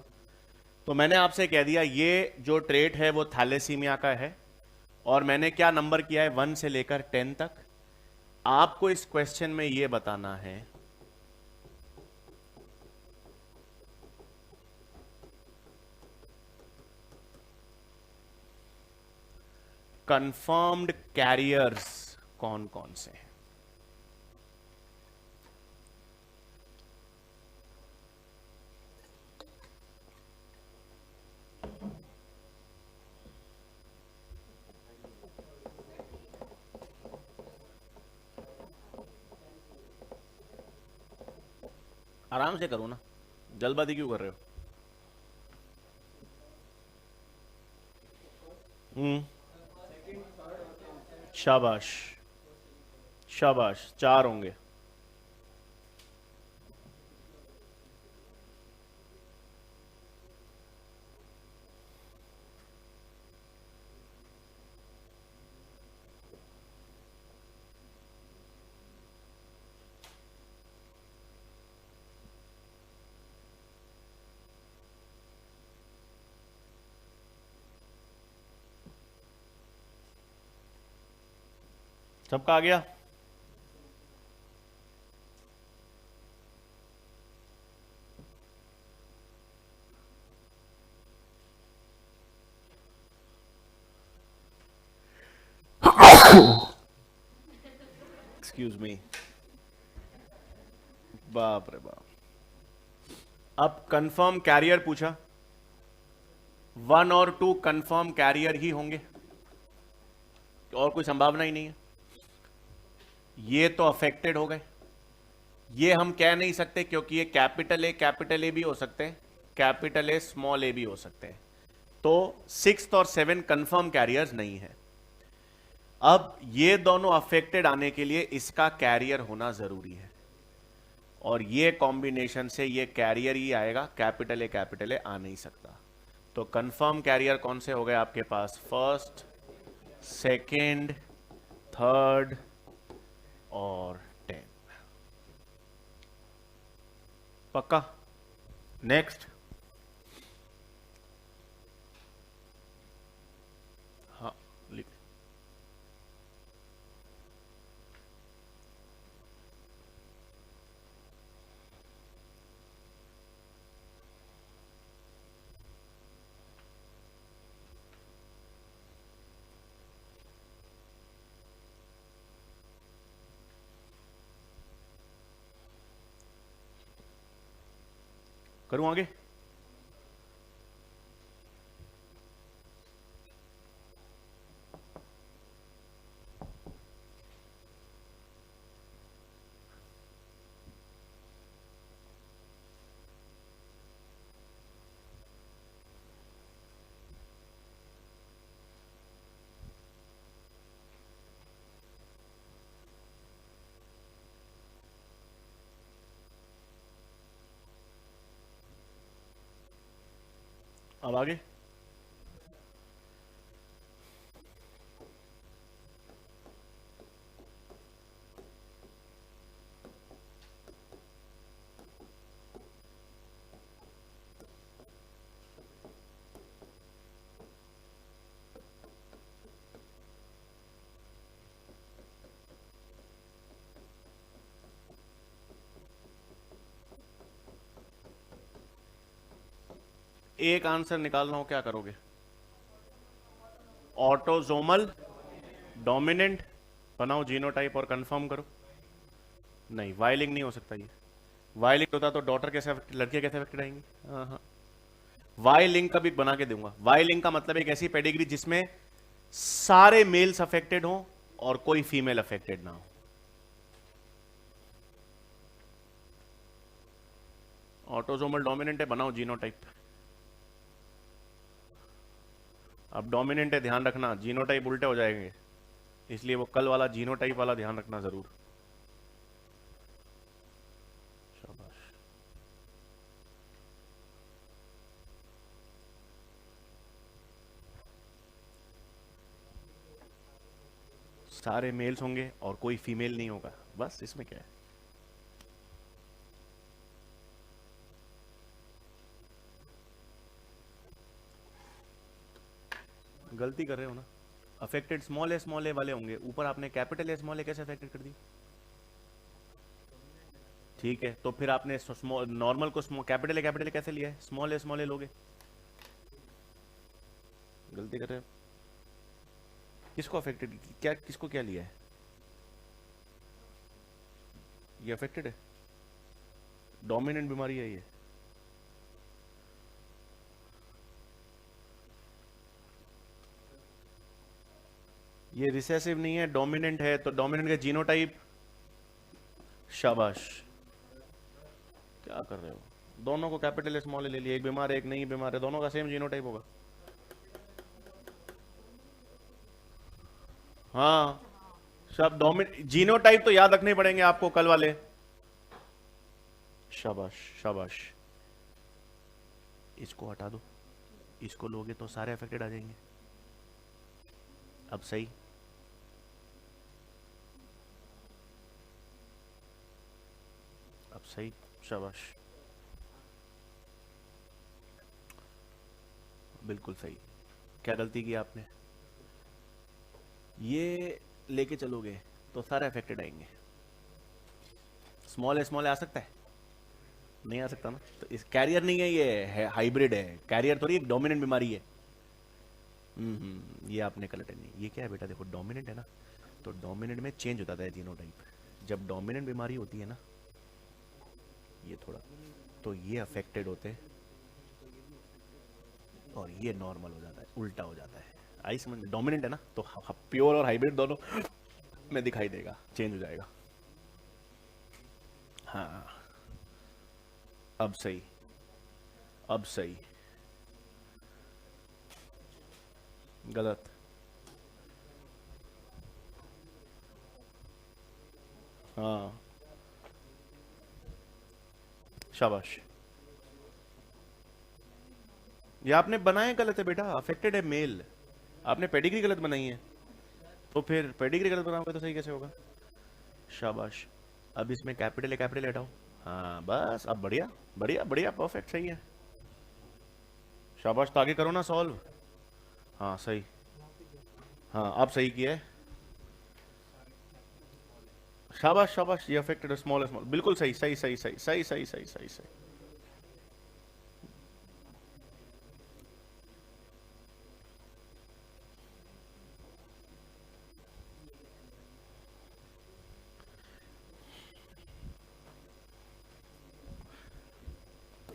तो मैंने आपसे कह दिया ये जो ट्रेट है वो थैलेसीमिया का है, और मैंने क्या नंबर किया है 1 से लेकर 10 तक। आपको इस क्वेश्चन में ये बताना है कंफर्म्ड कैरियर्स कौन कौन से हैं। आराम से करो ना, जल्दबाजी क्यों कर रहे हो। शाबाश शाबाश, 4 होंगे। सबका आ गया। एक्सक्यूज मी, बाप रे बाप। अब कंफर्म कैरियर पूछा, 1 और 2 कंफर्म कैरियर ही होंगे, और कोई संभावना ही नहीं है। ये तो अफेक्टेड हो गए, ये हम कह नहीं सकते क्योंकि ये कैपिटल ए भी हो सकते हैं, कैपिटल ए स्मॉल ए भी हो सकते हैं। तो 6 और 7 कंफर्म कैरियर्स नहीं है। अब ये दोनों अफेक्टेड आने के लिए इसका कैरियर होना जरूरी है, और ये कॉम्बिनेशन से ये कैरियर ही आएगा, कैपिटल ए आ नहीं सकता। तो कंफर्म कैरियर कौन से हो गए आपके पास, फर्स्ट, सेकेंड, थर्ड और 10। पक्का। नेक्स्ट। हाँ लिख, करूं आगे। अब आगे एक आंसर निकालना हो क्या करोगे? ऑटोजोमल डोमिनेंट बनाओ जीनोटाइप और कंफर्म करो। नहीं, वाइलिंग नहीं हो सकता ये। वाइलिंग होता तो डॉटर कैसे लड़के कैसे अफेक्टेड आएंगे? हाँ हाँ, वाई लिंक का भी बना के दूंगा। वाई लिंक का मतलब एक ऐसी पेडिग्री जिसमें सारे मेल्स अफेक्टेड हो और कोई फीमेल अफेक्टेड ना हो। ऑटोजोमल डोमिनेंट है, बनाओ जीनोटाइप। अब डोमिनेंट है, ध्यान रखना जीनोटाइप उल्टे हो जाएंगे, इसलिए वो कल वाला जीनोटाइप वाला ध्यान रखना जरूर। शाबाश। सारे मेल्स होंगे और कोई फीमेल नहीं होगा, बस इसमें क्या है। गलती कर रहे हो ना। अफेक्टेड स्मॉल ए वाले होंगे, ऊपर आपने कैपिटल ए स्मॉल ए कैसे अफेक्टेड कर दी? ठीक है, तो फिर आपने नॉर्मल को कैपिटल ए कैसे लिया है? स्मॉल ए लोगे। गलती कर रहे हो। किसको अफेक्टेड, क्या किसको क्या लिया है? ये अफेक्टेड है, डोमिनेंट बीमारी है ये। ये रिसेसिव नहीं है, डोमिनेंट है, तो डोमिनेंट का जीनोटाइप। शाबाश, क्या कर रहे हो? दोनों को कैपिटल स्मॉल ले लिया, एक बीमार है एक नहीं बीमार है, दोनों का सेम जीनोटाइप होगा। हाँ, सब जीनोटाइप तो याद रखने पड़ेंगे आपको कल वाले। शाबाश शाबाश। इसको हटा दो, इसको लोगे तो सारे अफेक्टेड आ जाएंगे। अब सही, अब सही, शाबाश, बिल्कुल सही। क्या गलती की आपने? ये लेके चलोगे तो सारे अफेक्टेड आएंगे। स्मॉल आ सकता है? नहीं आ सकता ना, तो इस कैरियर नहीं है, ये है हाइब्रिड है, कैरियर थोड़ी एक डोमिनेंट बीमारी है। ये आपने गलत है। नहीं, ये क्या है बेटा, देखो डोमिनेंट है ना, तो डोमिनेंट में चेंज होता है जीनोटाइप। जब डोमिनेंट बीमारी होती है ना, ये थोड़ा, तो ये अफेक्टेड होते हैं और ये नॉर्मल हो जाता है, उल्टा हो जाता है। आई समझ में? डोमिनेंट है ना, तो प्योर और हाइब्रिड दोनों में दिखाई देगा, चेंज हो जाएगा। हाँ, अब सही, अब सही। गलत। हाँ, शाबाश। ये आपने बनाए गलत है बेटा, अफेक्टेड है मेल, आपने पेडिग्री गलत बनाई है, तो फिर पेडिग्री गलत बनाओगे तो सही कैसे होगा? शाबाश। अब इसमें कैपिटल हटाओ। हाँ बस, अब बढ़िया बढ़िया बढ़िया, परफेक्ट, सही है। शाबाश, तो आगे करो ना सॉल्व। हाँ सही, हाँ अब सही किया है। शाबाश शाबाश, ये अफेक्टेड स्मॉल, बिल्कुल सही सही सही सही सही सही सही सही सही।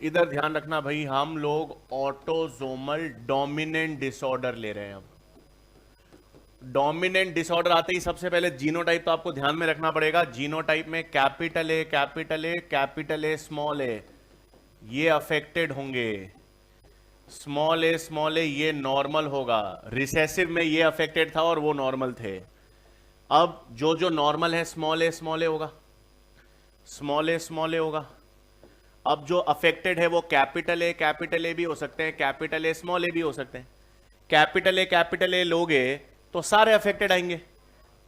इधर ध्यान रखना भाई, हम लोग ऑटोजोमल डोमिनेंट डिसऑर्डर ले रहे हैं। अब डोमिनेंट डिसऑर्डर आते ही सबसे पहले जीनोटाइप तो आपको ध्यान में रखना पड़ेगा। जीनोटाइप में capital A capital A capital A small A ये अफेक्टेड होंगे, स्मॉल ए ये नॉर्मल होगा। रिसेसिव में ये अफेक्टेड था और वो नॉर्मल थे। अब जो जो नॉर्मल है स्मॉल ए होगा, स्मॉल ए होगा। अब जो अफेक्टेड है वो कैपिटल ए भी हो सकते हैं, कैपिटल ए स्मॉल ए भी हो सकते हैं। कैपिटल ए लोगे तो सारे अफेक्टेड आएंगे,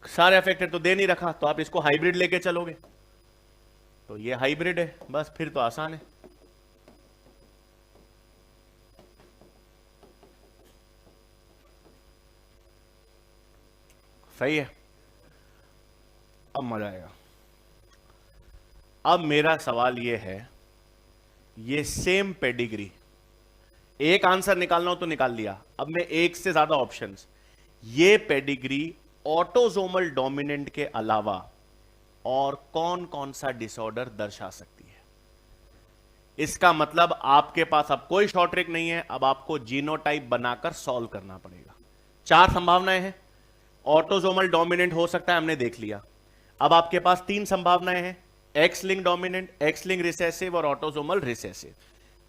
सारे अफेक्टेड तो दे नहीं रखा, तो आप इसको हाइब्रिड लेके चलोगे, तो ये हाइब्रिड है, बस फिर तो आसान है। सही है, अब मजा आएगा। अब मेरा सवाल ये है, ये सेम पेडिग्री, एक आंसर निकालना हो तो निकाल लिया, अब मैं एक से ज्यादा ऑप्शंस, ये पेडिग्री ऑटोजोमल डोमिनेंट के अलावा और कौन कौन सा डिसऑर्डर दर्शा सकती है। इसका मतलब आपके पास अब कोई शॉर्ट ट्रिक नहीं है, अब आपको जीनोटाइप बनाकर सॉल्व करना पड़ेगा। चार संभावनाएं हैं, ऑटोजोमल डोमिनेंट हो सकता है, हमने देख लिया। अब आपके पास तीन संभावनाएं हैं, x link dominant, x link recessive और ऑटोजोमल रिसेसिव।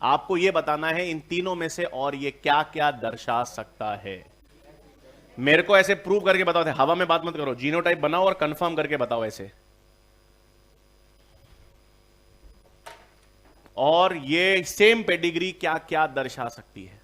आपको यह बताना है इन तीनों में से और ये क्या क्या दर्शा सकता है। मेरे को ऐसे प्रूव करके बताओ, हवा में बात मत करो, जीनोटाइप बनाओ और कंफर्म करके बताओ ऐसे। और ये सेम पेडिग्री क्या क्या दर्शा सकती है।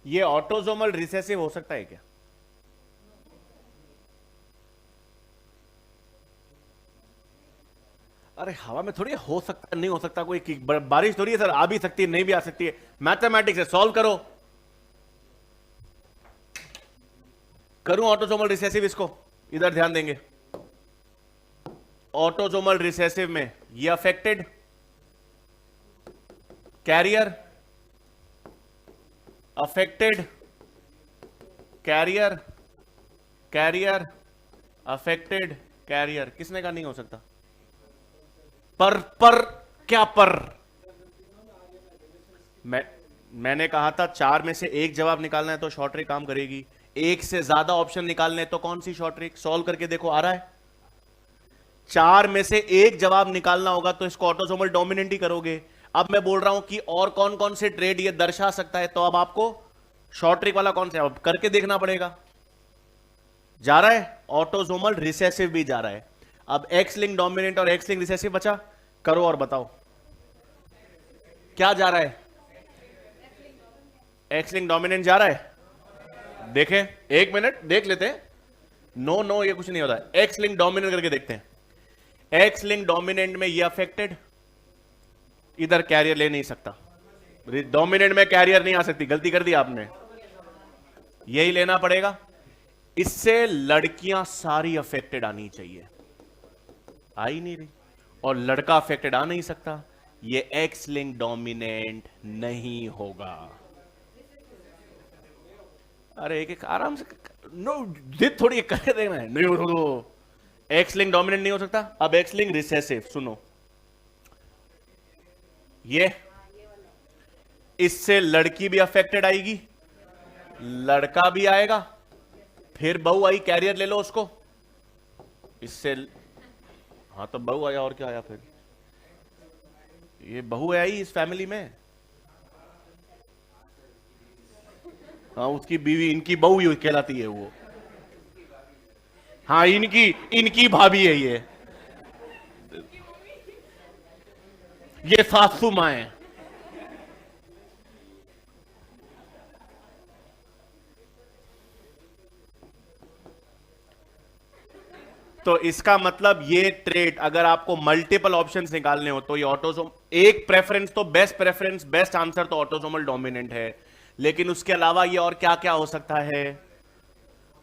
ये ऑटोजोमल रिसेसिव हो सकता है क्या? अरे हवा में थोड़ी हो सकता है, नहीं हो सकता, कोई बारिश थोड़ी है सर, आ भी सकती है नहीं भी आ सकती है। मैथमेटिक्स है, सॉल्व करो। करूं ऑटोजोमल रिसेसिव, इसको इधर ध्यान देंगे। ऑटोजोमल रिसेसिव में ये affected carrier, affected carrier, carrier affected carrier, किसने कहा नहीं हो सकता? पर क्या पर? मैंने कहा था चार में से एक जवाब निकालना है तो शॉर्ट ट्रिक काम करेगी, एक से ज्यादा ऑप्शन निकालने तो कौन सी शॉर्ट ट्रिक? सॉल्व करके देखो, आ रहा है। चार में से एक जवाब निकालना होगा तो इसको ऑटोसोमल डोमिनेंट ही करोगे। अब मैं बोल रहा हूं कि और कौन कौन से ट्रेड ये दर्शा सकता है, तो अब आपको शॉर्ट ट्रिक वाला कौन सा अब करके देखना पड़ेगा। जा रहा है ऑटोसोमल रिसेसिव भी जा रहा है। अब एक्स लिंक डोमिनेंट और एक्स लिंक रिसेसिव बचा, करो और बताओ क्या जा रहा है। एक्स लिंक डोमिनेंट जा रहा है, देखें एक मिनट देख लेते हैं। नो नो ये कुछ नहीं होता, एक्स लिंक डोमिनेंट करके देखते हैं। एक्स लिंक डोमिनेंट में ये अफेक्टेड, इधर कैरियर ले नहीं सकता, डोमिनेंट में कैरियर नहीं आ सकती, गलती कर दी आपने, यही लेना पड़ेगा। इससे लड़कियां सारी अफेक्टेड आनी चाहिए, आ ही नहीं रही, और लड़का अफेक्टेड आ नहीं सकता, ये एक्स लिंक डोमिनेंट नहीं होगा। अरे एक एक आराम से, नो जिद थोड़ी करके देखना है, नहीं हो, एक्स लिंक डोमिनेंट नहीं हो सकता। अब एक्स लिंक रिसेसिव सुनो, ये इससे लड़की भी अफेक्टेड आएगी, लड़का भी आएगा, फिर बहू आई, कैरियर ले लो उसको, इससे हाँ तो बहू आया और क्या आया, फिर ये बहू आई इस फैमिली में, हाँ, उसकी बीवी, इनकी बहू ही कहलाती है वो। हाँ, इनकी इनकी भाभी है ये सासू माँ है। तो इसका मतलब ये ट्रेट, अगर आपको मल्टीपल ऑप्शंस निकालने हो तो ये ऑटोसोम, एक प्रेफरेंस तो बेस्ट आंसर तो ऑटोसोमल डोमिनेंट है, लेकिन उसके अलावा ये और क्या क्या हो सकता है?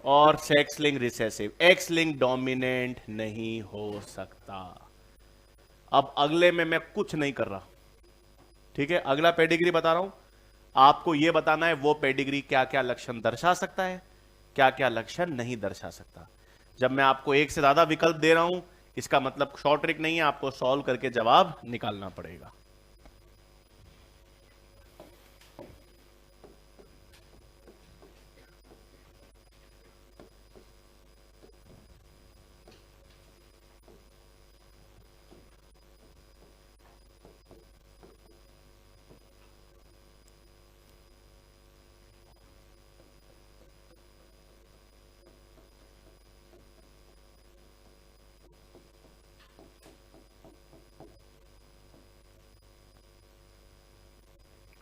और sex link recessive, x link dominant नहीं हो सकता। अब अगले में मैं कुछ नहीं कर रहा, ठीक है? अगला पेडिग्री बता रहा हूं, आपको यह बताना है वो पेडिग्री क्या क्या लक्षण दर्शा सकता है, क्या क्या लक्षण नहीं दर्शा सकता। जब मैं आपको एक से ज्यादा विकल्प दे रहा हूं, इसका मतलब शॉर्ट ट्रिक नहीं है, आपको सॉल्व करके जवाब निकालना पड़ेगा।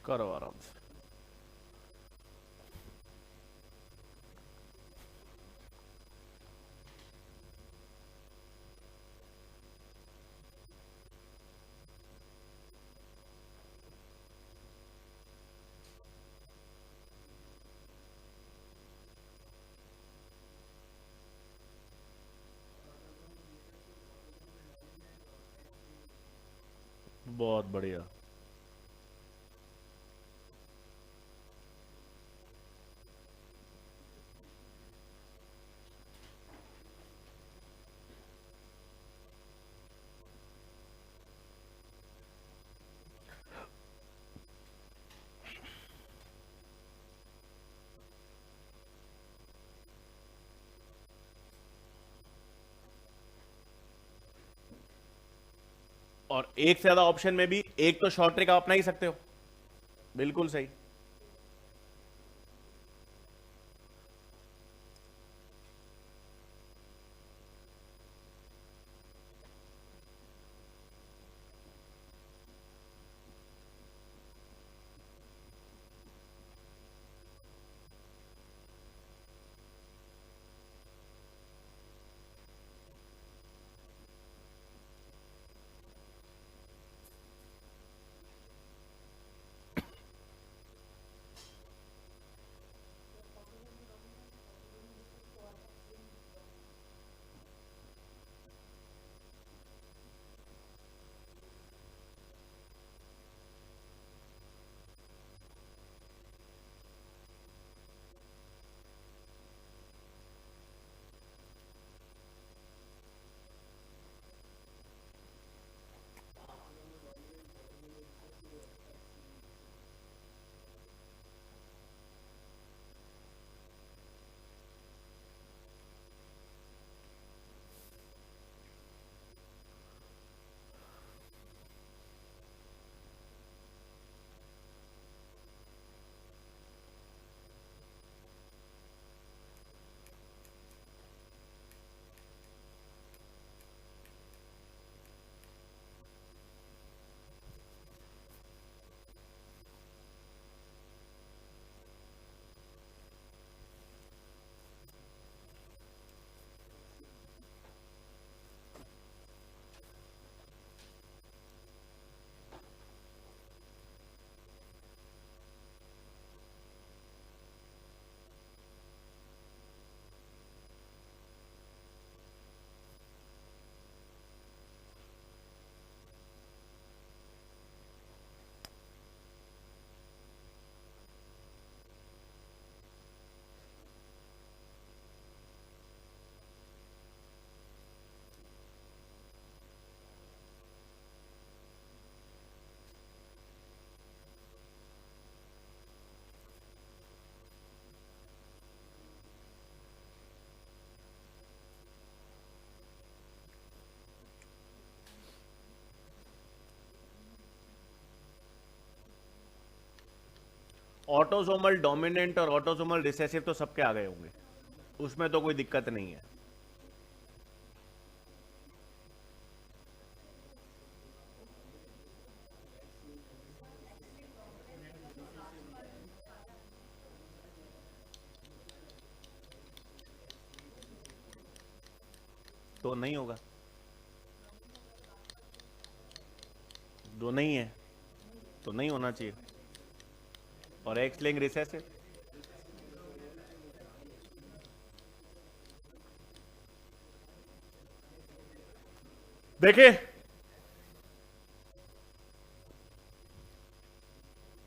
करो आराम से। बहुत बढ़िया। और एक से ज्यादा ऑप्शन में भी एक तो शॉर्ट ट्रिक आप अपना ही सकते हो। बिल्कुल सही। ऑटोसोमल डोमिनेंट और ऑटोसोमल रिसेसिव तो सबके आ गए होंगे, उसमें तो कोई दिक्कत नहीं है। तो नहीं होगा, दो नहीं है तो नहीं होना चाहिए। और एक्स लिंक रिसेसिव, देखिए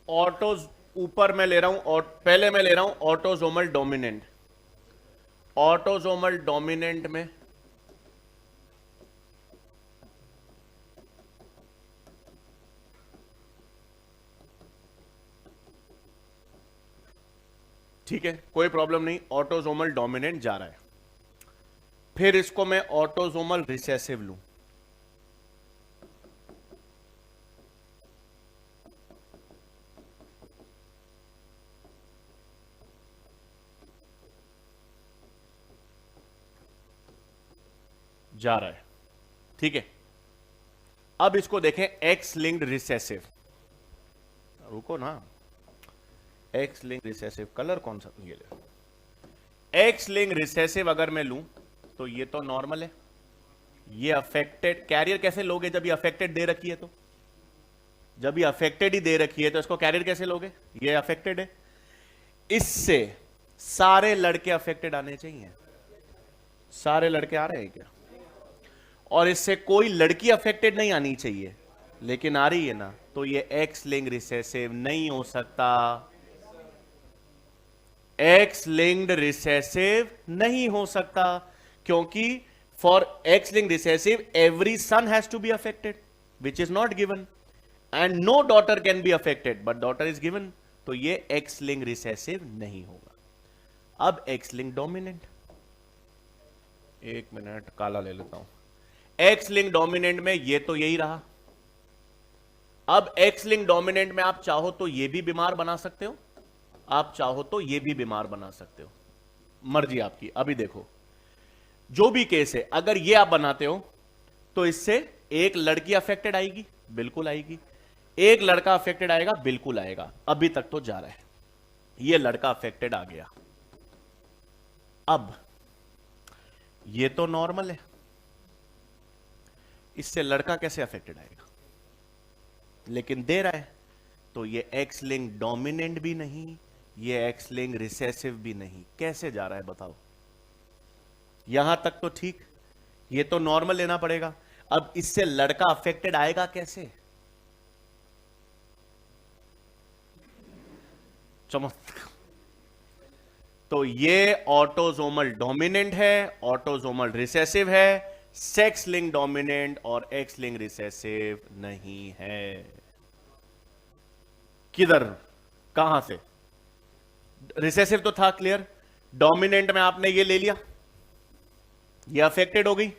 ऑटो, ऊपर मैं ले रहा हूं और पहले मैं ले रहा हूं ऑटोसोमल डोमिनेंट। ऑटोसोमल डोमिनेंट में ठीक है, कोई प्रॉब्लम नहीं, ऑटोसोमल डोमिनेंट जा रहा है। फिर इसको मैं ऑटोसोमल रिसेसिव लूं, जा रहा है, ठीक है। अब इसको देखें एक्स लिंक्ड रिसेसिव, रुको ना, एक्स लिंक रिसेसिव कलर कौन सा, ये ले। एक्स लिंक रिसेसिव अगर मैं लूं तो ये तो नॉर्मल है, ये अफेक्टेड, कैरियर कैसे लोगे जब ये अफेक्टेड दे रखी है, तो जब ये अफेक्टेड ही दे रखी है तो इसको कैरियर कैसे लोगे, ये अफेक्टेड है। इससे सारे लड़के अफेक्टेड आने चाहिए, सारे लड़के आ रहे हैं क्या, और इससे कोई लड़की अफेक्टेड नहीं आनी चाहिए, लेकिन आ रही है ना, तो ये एक्स लिंक रिसेसिव नहीं हो सकता। एक्स लिंक्ड रिसेसिव नहीं हो सकता, क्योंकि for X linked recessive every son has to be affected, which is not given, and no daughter can be affected but daughter is given, तो ये एक्स लिंक रिसेसिव नहीं होगा। अब एक्स लिंक डोमिनेंट, एक मिनट काला ले लेता हूं। एक्स लिंक डोमिनेंट में ये तो यही रहा। अब एक्स लिंक डोमिनेंट में आप चाहो तो ये भी बीमार बना सकते हो, आप चाहो तो ये भी बीमार बना सकते हो, मर्जी आपकी। अभी देखो जो भी केस है, अगर ये आप बनाते हो तो इससे एक लड़की अफेक्टेड आएगी, बिल्कुल आएगी, एक लड़का अफेक्टेड आएगा, बिल्कुल आएगा। अभी तक तो जा रहा है, ये लड़का अफेक्टेड आ गया। अब ये तो नॉर्मल है, इससे लड़का कैसे अफेक्टेड आएगा, लेकिन दे रहा है, तो ये एक्स लिंक डोमिनेंट भी नहीं, ये एक्स लिंक रिसेसिव भी नहीं, कैसे जा रहा है बताओ। यहां तक तो ठीक, ये तो नॉर्मल लेना पड़ेगा। अब इससे लड़का अफेक्टेड आएगा कैसे, चमत्कार। तो ये ऑटोसोमल डोमिनेंट है, ऑटोसोमल रिसेसिव है, सेक्स लिंक डोमिनेंट और एक्स लिंक रिसेसिव नहीं है। किधर, कहां से, रिसेसिव तो था क्लियर, डोमिनेंट में आपने ये ले लिया, ये अफेक्टेड हो गई,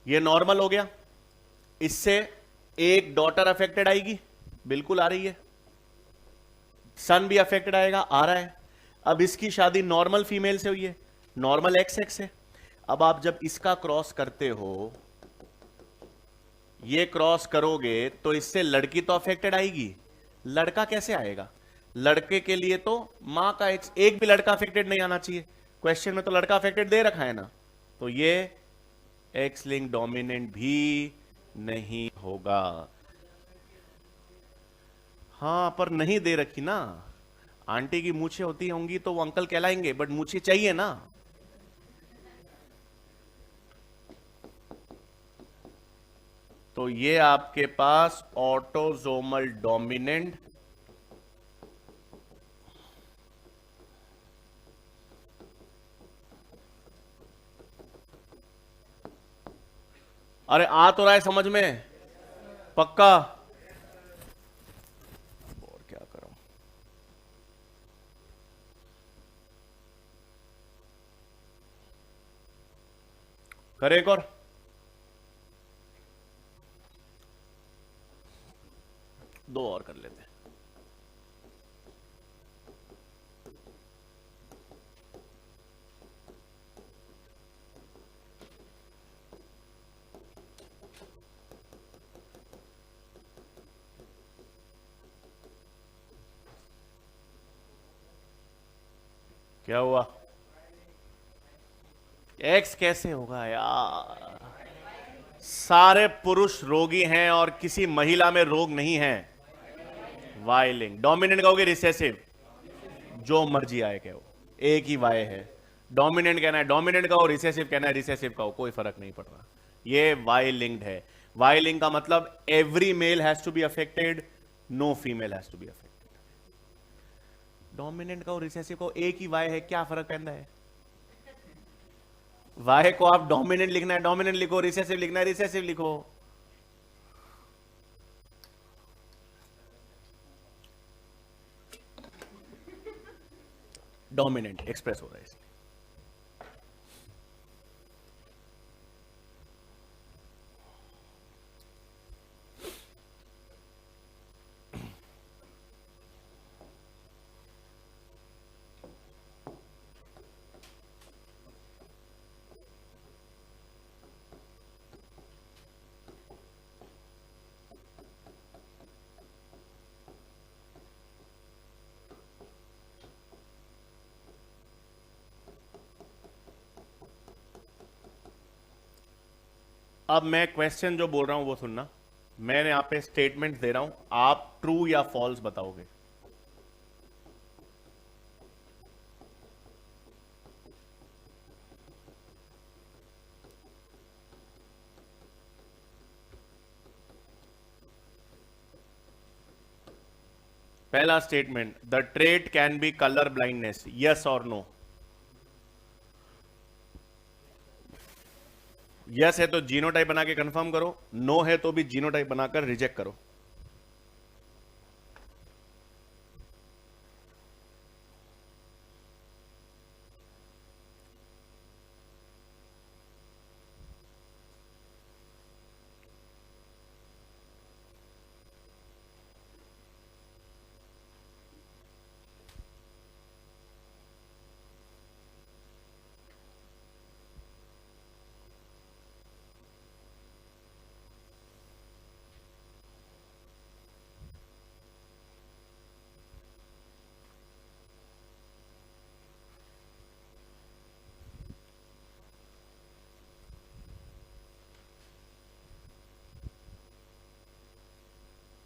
ये नॉर्मल हो गया, इससे एक डॉटर अफेक्टेड आएगी, बिल्कुल आ रही है, सन भी अफेक्टेड आएगा, आ रहा है। अब इसकी शादी नॉर्मल फीमेल से हुई है, नॉर्मल एक्स एक्स है। अब आप जब इसका क्रॉस करते हो, ये क्रॉस करोगे तो इससे लड़की तो अफेक्टेड आएगी, लड़का कैसे आएगा, लड़के के लिए तो मां का एक्स, एक भी लड़का अफेक्टेड नहीं आना चाहिए, क्वेश्चन में तो लड़का अफेक्टेड दे रखा है ना, तो ये एक्स लिंक डोमिनेंट भी नहीं होगा। हाँ पर नहीं दे रखी ना, आंटी की मूछें होती होंगी तो वो अंकल कहलाएंगे, बट मूछें चाहिए ना। तो ये आपके पास ऑटोसोमल डोमिनेंट, अरे आ तो रहा है समझ में, पक्का। और क्या करूं, करे एक और, दो और कर लेते हैं। क्या हुआ? एक्स कैसे होगा यार? सारे पुरुष रोगी हैं और किसी महिला में रोग नहीं है। Y link. डोमिनेंट कहोगे रिसेसिव, जो मर्जी आए कहो, एक ही वाई है। डोमिनेंट कहना है डोमिनेंट कहो, रिसेसिव कहना है रिसेसिव कहो, कोई फर्क नहीं पड़ रहा। ये वाई लिंक्ड है। वाई लिंक का मतलब every male has to be affected, no female has to be affected. Dominant कहो रिसेसिव कहो, एक ही वाई है, क्या फर्क पैदा है? वाई को आप डोमिनेंट लिखना है डोमिनेंट लिखो, रिसेसिव लिखना है रिसेसिव लिखो। डोमिनेंट एक्सप्रेस हो रहा है इसलिए। अब मैं क्वेश्चन जो बोल रहा हूं वो सुनना। मैं यहां पे स्टेटमेंट दे रहा हूं, आप ट्रू या फॉल्स बताओगे। पहला statement, the trait can be colour blindness, yes और नो। यस है तो जीनोटाइप बना के कंफर्म करो, नो है तो भी जीनोटाइप बनाकर रिजेक्ट करो।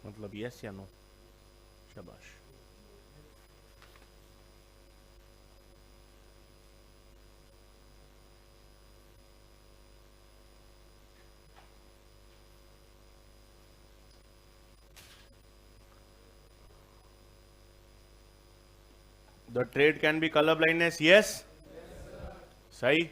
मतलब यस या नो। शाबाश। The trait can be colour blindness, yes. सही।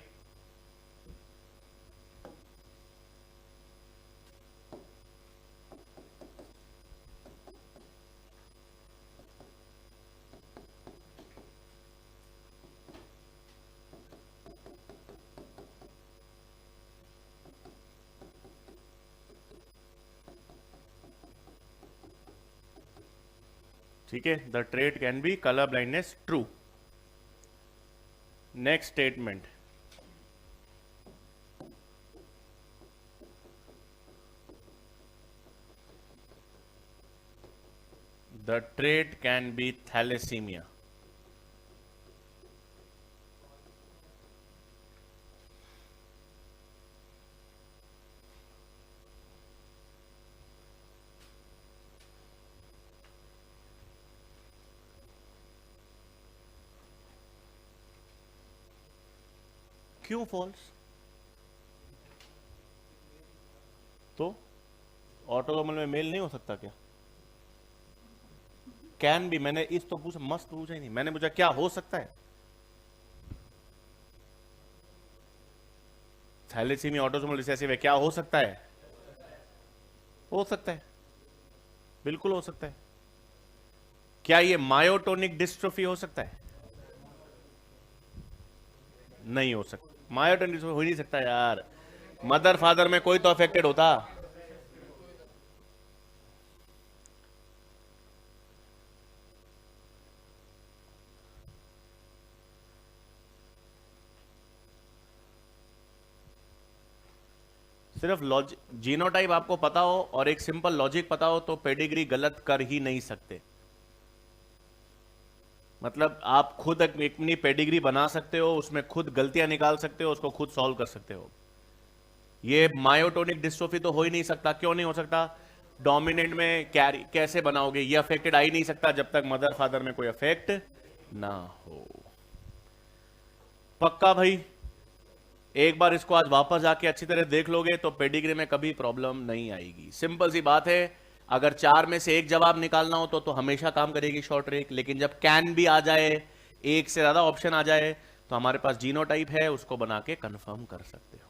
ठीक है, the trait can be colour blindness, true. Next statement, the trait can be thalassemia. क्यों फॉल्स? तो ऑटोसोमल में मेल नहीं हो सकता क्या? कैन भी, मैंने इस तो पूछा, मस्त पूछा ही नहीं, मैंने पूछा क्या हो सकता है। थैलेसीमिया ऑटोसोमल रिसेसिव है, क्या हो सकता है? हो सकता है, बिल्कुल हो सकता है। क्या ये मायोटोनिक डिस्ट्रोफी हो सकता है? नहीं हो सकता, मायोटोनिक डिस्ट्रोफी हो नहीं सकता यार। मदर फादर में कोई तो अफेक्टेड होता। सिर्फ लॉजिक, जीनोटाइप आपको पता हो और एक सिंपल लॉजिक पता हो तो पेडिग्री गलत कर ही नहीं सकते। मतलब आप खुद एक अपनी पेडिग्री बना सकते हो, उसमें खुद गलतियां निकाल सकते हो, उसको खुद सॉल्व कर सकते हो। ये मायोटोनिक डिस्ट्रोफी तो हो ही नहीं सकता। क्यों नहीं हो सकता? डोमिनेंट में कैरी कैसे बनाओगे? ये अफेक्टेड आ ही नहीं सकता जब तक मदर फादर में कोई अफेक्ट ना हो। पक्का भाई? एक बार इसको आज वापस जाके अच्छी तरह देख लोगे तो पेडिग्री में कभी प्रॉब्लम नहीं आएगी। सिंपल सी बात है। अगर चार में से एक जवाब निकालना हो तो हमेशा काम करेगी शॉर्ट ट्रिक। लेकिन जब कैन भी आ जाए, एक से ज्यादा ऑप्शन आ जाए, तो हमारे पास जीनोटाइप है, उसको बना के कंफर्म कर सकते हो।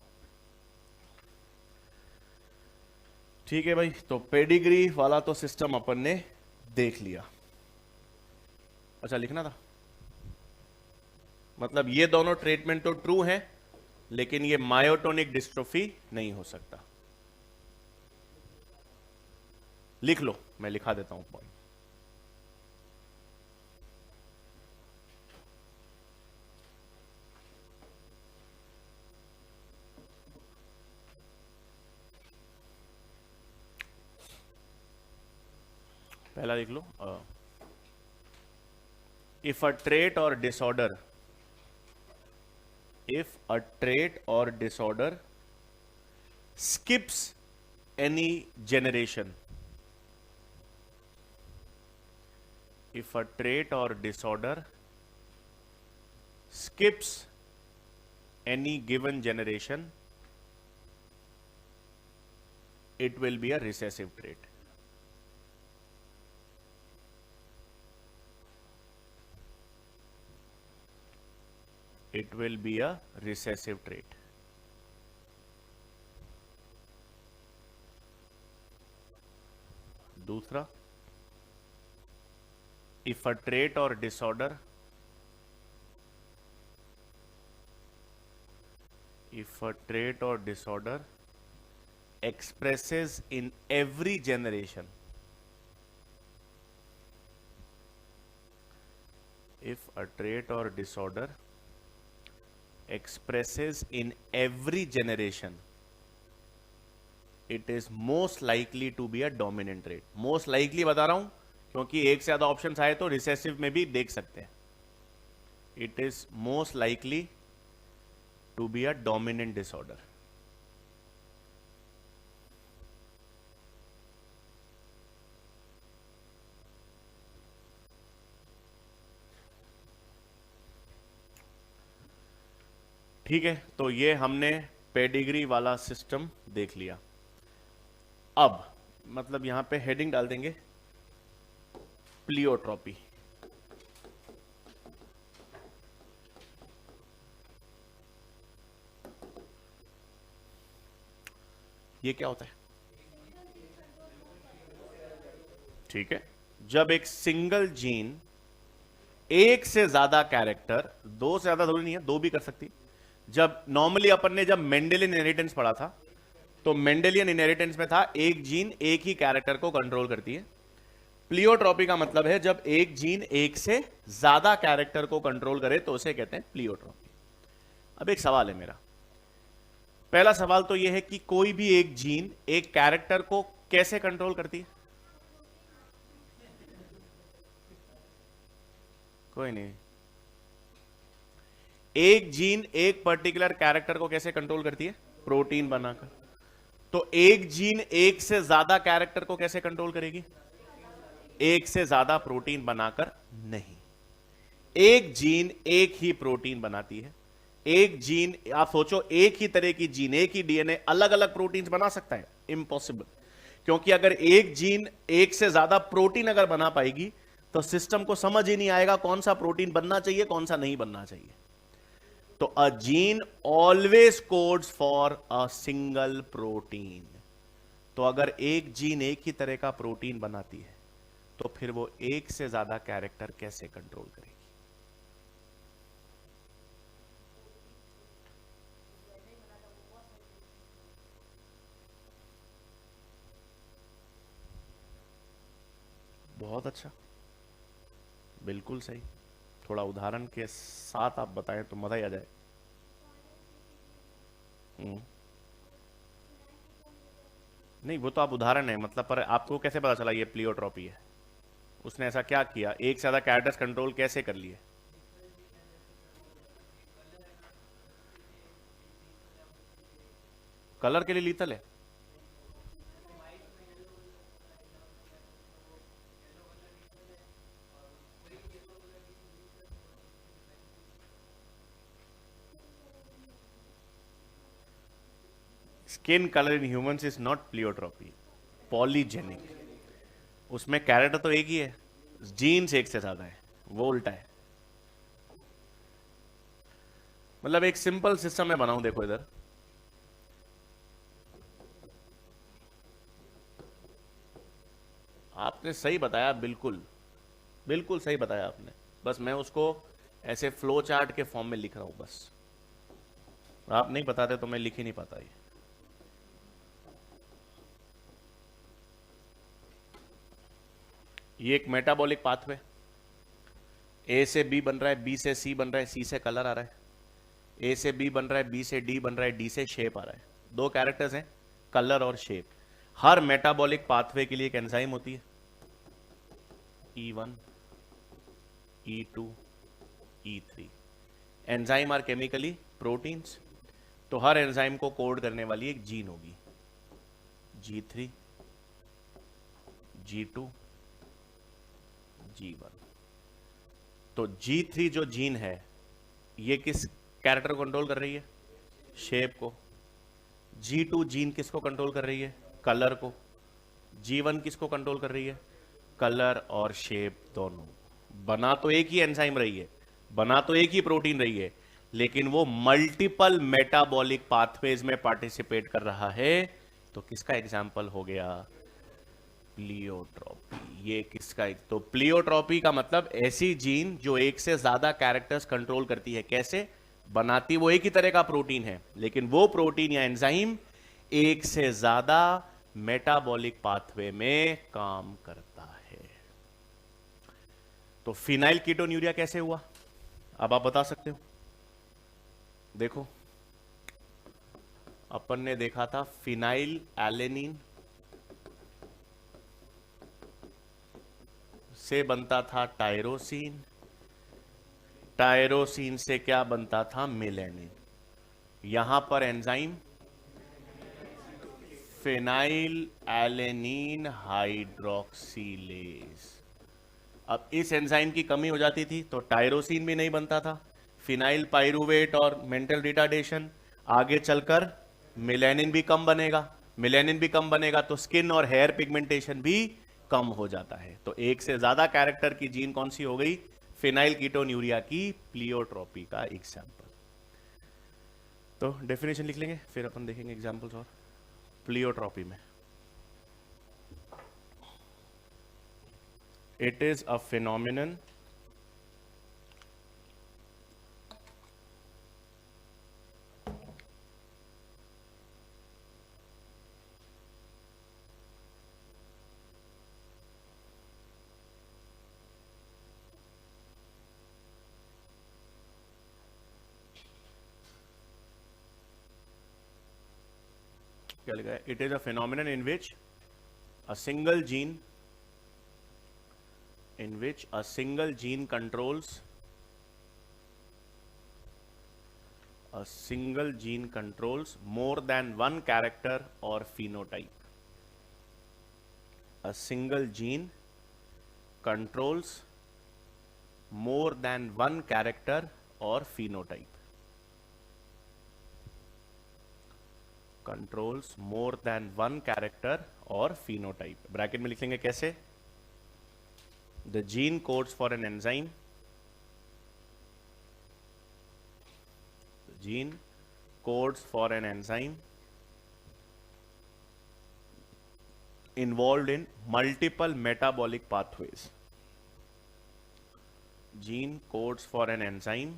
ठीक है भाई, तो पेडिग्री वाला तो सिस्टम अपन ने देख लिया। अच्छा, लिखना था। मतलब ये दोनों ट्रीटमेंट तो ट्रू है, लेकिन ये मायोटोनिक डिस्ट्रोफी नहीं हो सकता। लिख लो, मैं लिखा देता हूं पॉइंट। पहला लिख लो, इफ अ ट्रेट और disorder, if a trait or disorder skips any generation, if a trait or disorder skips any given generation, it will be a recessive trait. It will be a recessive trait. दूसरा, if a trait or disorder, if a trait or disorder expresses in every generation, if a trait or disorder expresses in every generation, it is most likely to be a dominant trait. Most likely बता रहा हूं क्योंकि एक से ज्यादा options आए तो recessive में भी देख सकते हैं। It is most likely to be a dominant disorder. ठीक है, तो ये हमने पेडिग्री वाला सिस्टम देख लिया। अब मतलब यहां पे हेडिंग डाल देंगे प्लियोट्रॉपी। ये क्या होता है? ठीक है, जब एक सिंगल जीन एक से ज्यादा कैरेक्टर, दो से ज्यादा जरूरी नहीं है, दो भी कर सकती। जब नॉर्मली अपन ने जब मेंडेलियन इनहेरिटेंस पढ़ा था, तो मेंडेलियन इनहेरिटेंस में था एक जीन एक ही कैरेक्टर को कंट्रोल करती है। प्लियोट्रॉपी का मतलब है जब एक जीन एक से ज्यादा कैरेक्टर को कंट्रोल करे तो उसे कहते हैं प्लियोट्रॉपी। अब एक सवाल है मेरा। पहला सवाल तो यह है कि कोई भी एक जीन एक कैरेक्टर को कैसे कंट्रोल करती है? कोई नहीं। एक जीन एक पर्टिकुलर कैरेक्टर को कैसे कंट्रोल करती है? प्रोटीन बनाकर। तो एक जीन एक से ज्यादा कैरेक्टर को कैसे कंट्रोल करेगी? एक से ज्यादा प्रोटीन बनाकर नहीं। एक जीन एक ही प्रोटीन बनाती है। एक जीन, आप सोचो, एक ही तरह की जीन, एक ही डीएनए अलग अलग प्रोटीन्स बना सकता है? इम्पॉसिबल। क्योंकि अगर एक जीन एक से ज्यादा प्रोटीन अगर बना पाएगी तो सिस्टम को समझ ही नहीं आएगा कौन सा प्रोटीन बनना चाहिए, कौन सा नहीं बनना चाहिए। तो a gene always codes for a single protein. तो अगर एक जीन एक ही तरह का प्रोटीन बनाती है तो फिर वो एक से ज्यादा कैरेक्टर कैसे कंट्रोल करेगी? बहुत अच्छा, बिल्कुल सही। थोड़ा उदाहरण के साथ आप बताएं तो मजा ही आ जाए। नहीं, वो तो आप उदाहरण है मतलब, पर आपको कैसे पता चला ये प्लियोट्रॉपी है? उसने ऐसा क्या किया, एक से ज्यादा कैरेक्टर्स कंट्रोल कैसे कर लिए? कलर के लिए लीथल है? Skin colour in humans is not pleiotropy, polygenic. उसमें कैरेक्टर तो एक ही है, जीन्स एक से ज्यादा है, वो उल्टा है। मतलब एक सिंपल सिस्टम में बनाऊं, देखो इधर, आपने सही बताया, बिल्कुल बिल्कुल सही बताया आपने। बस मैं उसको ऐसे फ्लो चार्ट के फॉर्म में लिख रहा हूं बस। आप नहीं बताते तो मैं लिख ही नहीं पाता ये एक मेटाबॉलिक पाथवे, ए से बी बन रहा है, बी से सी बन रहा है, सी से कलर आ रहा है, ए से बी बन रहा है, बी से डी बन रहा है, डी से शेप आ रहा है। दो कैरेक्टर्स हैं, कलर और शेप। हर मेटाबॉलिक पाथवे के लिए एक एंजाइम होती है, E1, E2, E3। Enzyme are chemically proteins, तो हर एंजाइम को कोड करने वाली एक जीन होगी, G3, G2, G1। तो G3 जो जीन है, ये किस कैरेक्टर को कंट्रोल कर रही है? शेप को। G2 जीन किसको कंट्रोल कर रही है? कलर को। G1 किसको कंट्रोल कर रही है? कलर और शेप दोनों। बना तो एक ही एंजाइम रही है, बना तो एक ही प्रोटीन रही है, लेकिन वो मल्टीपल मेटाबॉलिक पाथवेज में पार्टिसिपेट कर रहा है। तो किसका एग्जाम्पल हो गया? प्लियोट्रॉपी। ये किसका? तो प्लियोट्रॉपी का मतलब ऐसी जीन जो एक से ज्यादा कैरेक्टर्स कंट्रोल करती है। कैसे? बनाती वो एक ही तरह का प्रोटीन है, लेकिन वो प्रोटीन या एंजाइम एक से ज्यादा मेटाबॉलिक पाथवे में काम करता है। तो फिनाइल कीटोन्यूरिया कैसे हुआ, अब आप बता सकते हो? देखो, अपन ने देखा था फिनाइल एलेनिन से बनता था टायरोसिन, टायरोसिन से क्या बनता था? मेलेनिन। यहां पर एंजाइम फिनाइल एलेनिन हाइड्रोक्सीलेज। अब इस एंजाइम की कमी हो जाती थी तो टायरोसिन भी नहीं बनता था, फिनाइल पाइरुवेट और मेंटल रिटार्डेशन। आगे चलकर मिलेनिन भी कम बनेगा, मिलेनिन भी कम बनेगा तो स्किन और हेयर पिगमेंटेशन भी कम हो जाता है। तो एक से ज्यादा कैरेक्टर की जीन कौन सी हो गई? फिनाइल कीटोन्यूरिया की प्लियोट्रॉपी का एग्जाम्पल। तो डेफिनेशन लिख लेंगे, फिर अपन देखेंगे एग्जाम्पल्स। और प्लियोट्रॉपी में it is a phenomenon क्या लिखा है? It is a phenomenon in which a single gene controls more than one character or phenotype. A single gene controls more than one character or phenotype. Controls more than one character और phenotype। Bracket में लिख लेंगे कैसे? The gene codes for an enzyme, gene codes for an enzyme involved in multiple metabolic pathways. Gene codes for an enzyme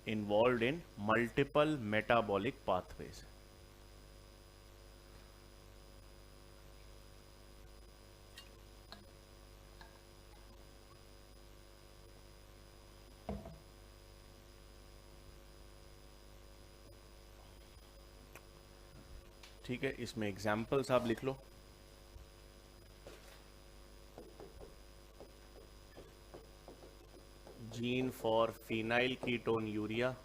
involved in multiple metabolic pathways. ठीक है, इसमें examples आप लिख लो। Gene for phenylketonuria,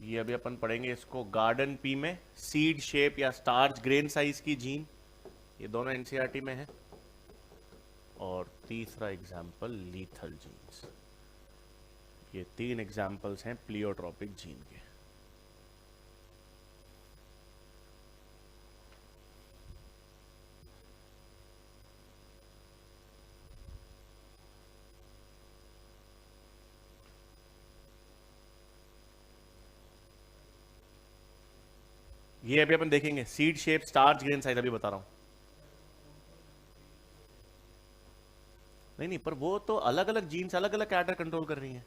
ये अभी अपन पढ़ेंगे इसको गार्डन पी में सीड शेप या स्टार्च ग्रेन साइज की जीन, ये दोनों एनसीईआरटी में है। और तीसरा एग्जाम्पल लीथल जीन्स। ये 3 एग्जाम्पल्स हैं प्लियोट्रॉपिक जीन के। ये अभी अपन देखेंगे seed shape starch grain size, अभी बता रहा हूं। नहीं नहीं, पर वो तो अलग अलग जीन्स अलग अलग कैरेक्टर कंट्रोल कर रही हैं।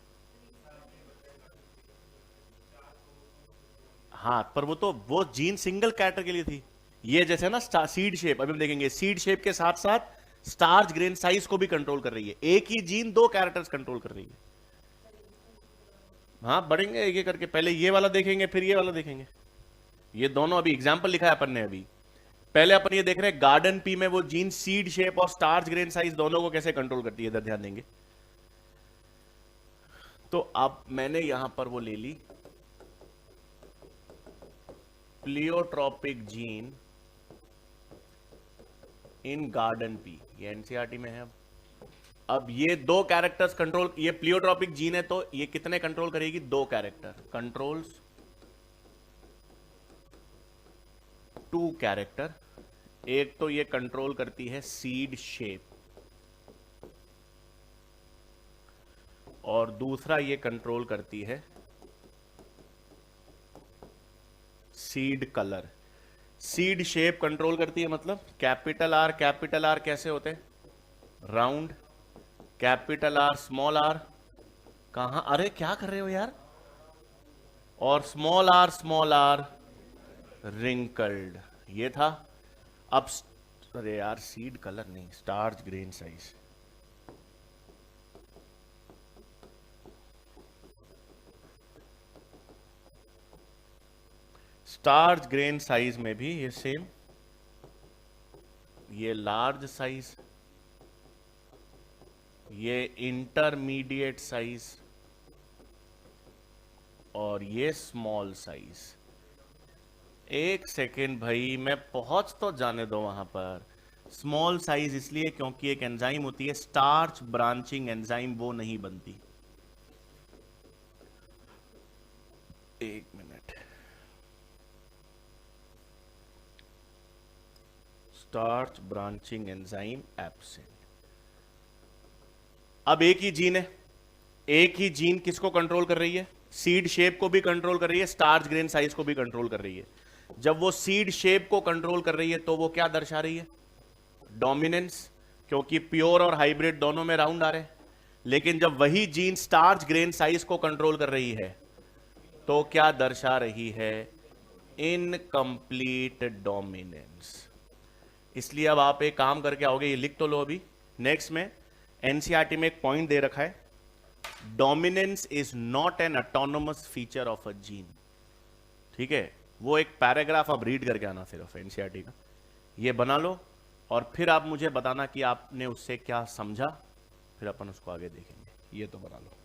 हाँ, पर वो जीन सिंगल कैरेक्टर के लिए थी। ये जैसे ना सीड शेप, अभी हम देखेंगे सीड शेप के साथ साथ स्टार्च ग्रेन साइज को भी कंट्रोल कर रही है। एक ही जीन 2 कैरेक्टर्स कंट्रोल कर रही है। हाँ, बढ़ेंगे एक एक करके, पहले ये वाला देखेंगे फिर ये वाला देखेंगे। ये दोनों अभी एग्जाम्पल लिखा है अपन ने। अभी पहले अपन ये देख रहे हैं गार्डन पी में वो जीन सीड शेप और स्टार्च ग्रेन साइज दोनों को कैसे कंट्रोल करती है, इधर ध्यान देंगे। तो अब मैंने यहां पर वो ले ली pleiotropic gene in garden pea, ये एनसीईआरटी में है। अब ये 2 कैरेक्टर्स कंट्रोल, ये प्लियोट्रॉपिक जीन है तो ये कितने कंट्रोल करेगी? 2 कैरेक्टर कंट्रोल्स 2 कैरेक्टर। एक तो ये कंट्रोल करती है सीड शेप और दूसरा ये कंट्रोल करती है seed colour. Seed shape control करती है मतलब कैपिटल आर कैसे होते हैं? Round. Capital R small R कहां? अरे क्या कर रहे हो यार? और स्मॉल आर रिंकल्ड, ये था। अब अरे यार, सीड कलर नहीं, starch grain size. Starch grain size में भी ये सेम, ये लार्ज साइज, ये इंटरमीडिएट साइज और ये स्मॉल साइज। एक सेकेंड भाई, मैं पहुंच तो जाने दो वहां पर। स्मॉल साइज इसलिए क्योंकि एक एंजाइम होती है स्टार्च ब्रांचिंग एंजाइम, वो नहीं बनती। एक minute, starch branching enzyme absent. अब एक ही जीन है, एक ही जीन किसको कंट्रोल कर रही है? सीड शेप को भी कंट्रोल कर रही है, स्टार्च ग्रेन साइज को भी कंट्रोल कर रही है। जब वो सीड शेप को कंट्रोल कर रही है तो वो क्या दर्शा रही है? डोमिनेंस, क्योंकि प्योर और हाइब्रिड दोनों में राउंड आ रहे हैं। लेकिन जब वही जीन स्टार्च ग्रेन साइज को कंट्रोल कर रही है तो क्या दर्शा रही है? Incomplete dominance. इसलिए अब आप एक काम करके आओगे, ये लिख तो लो अभी। नेक्स्ट में एनसीईआरटी में एक पॉइंट दे रखा है, dominance is not an autonomous feature of a gene. ठीक है, वो एक पैराग्राफ आप रीड करके आना सिर्फ एनसीईआरटी का, ये बना लो और फिर आप मुझे बताना कि आपने उससे क्या समझा, फिर अपन उसको आगे देखेंगे। ये तो बना लो।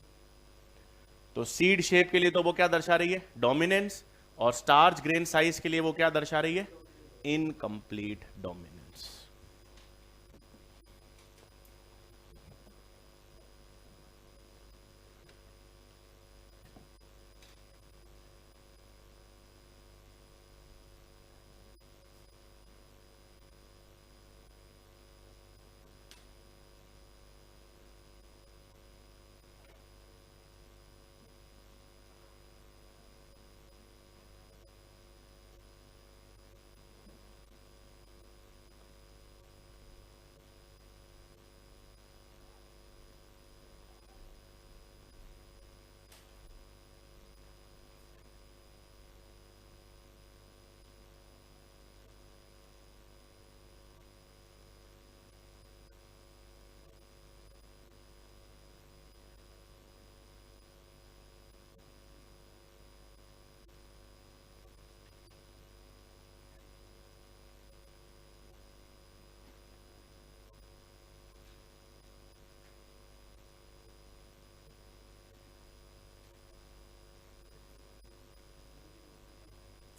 तो सीड शेप के लिए तो वो क्या दर्शा रही है? डोमिनेंस। और स्टार्च ग्रेन साइज के लिए वो क्या दर्शा रही है? Incomplete dominance.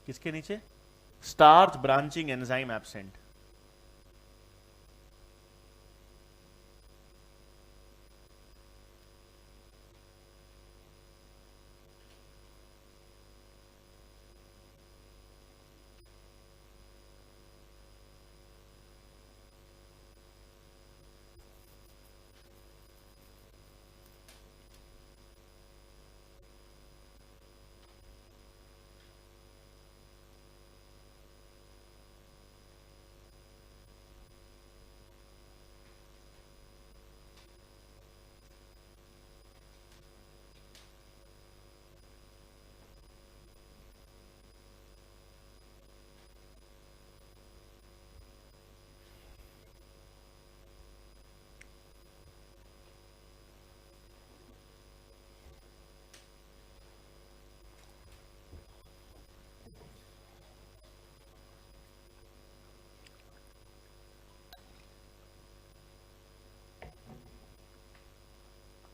किसके नीचे? Starch branching enzyme absent.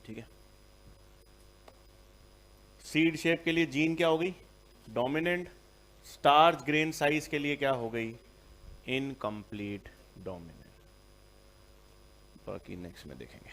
ठीक है, सीड शेप के लिए जीन क्या हो गई? डोमिनेंट। स्टार्च ग्रेन साइज के लिए क्या हो गई? Incomplete dominant. बाकी नेक्स्ट में देखेंगे।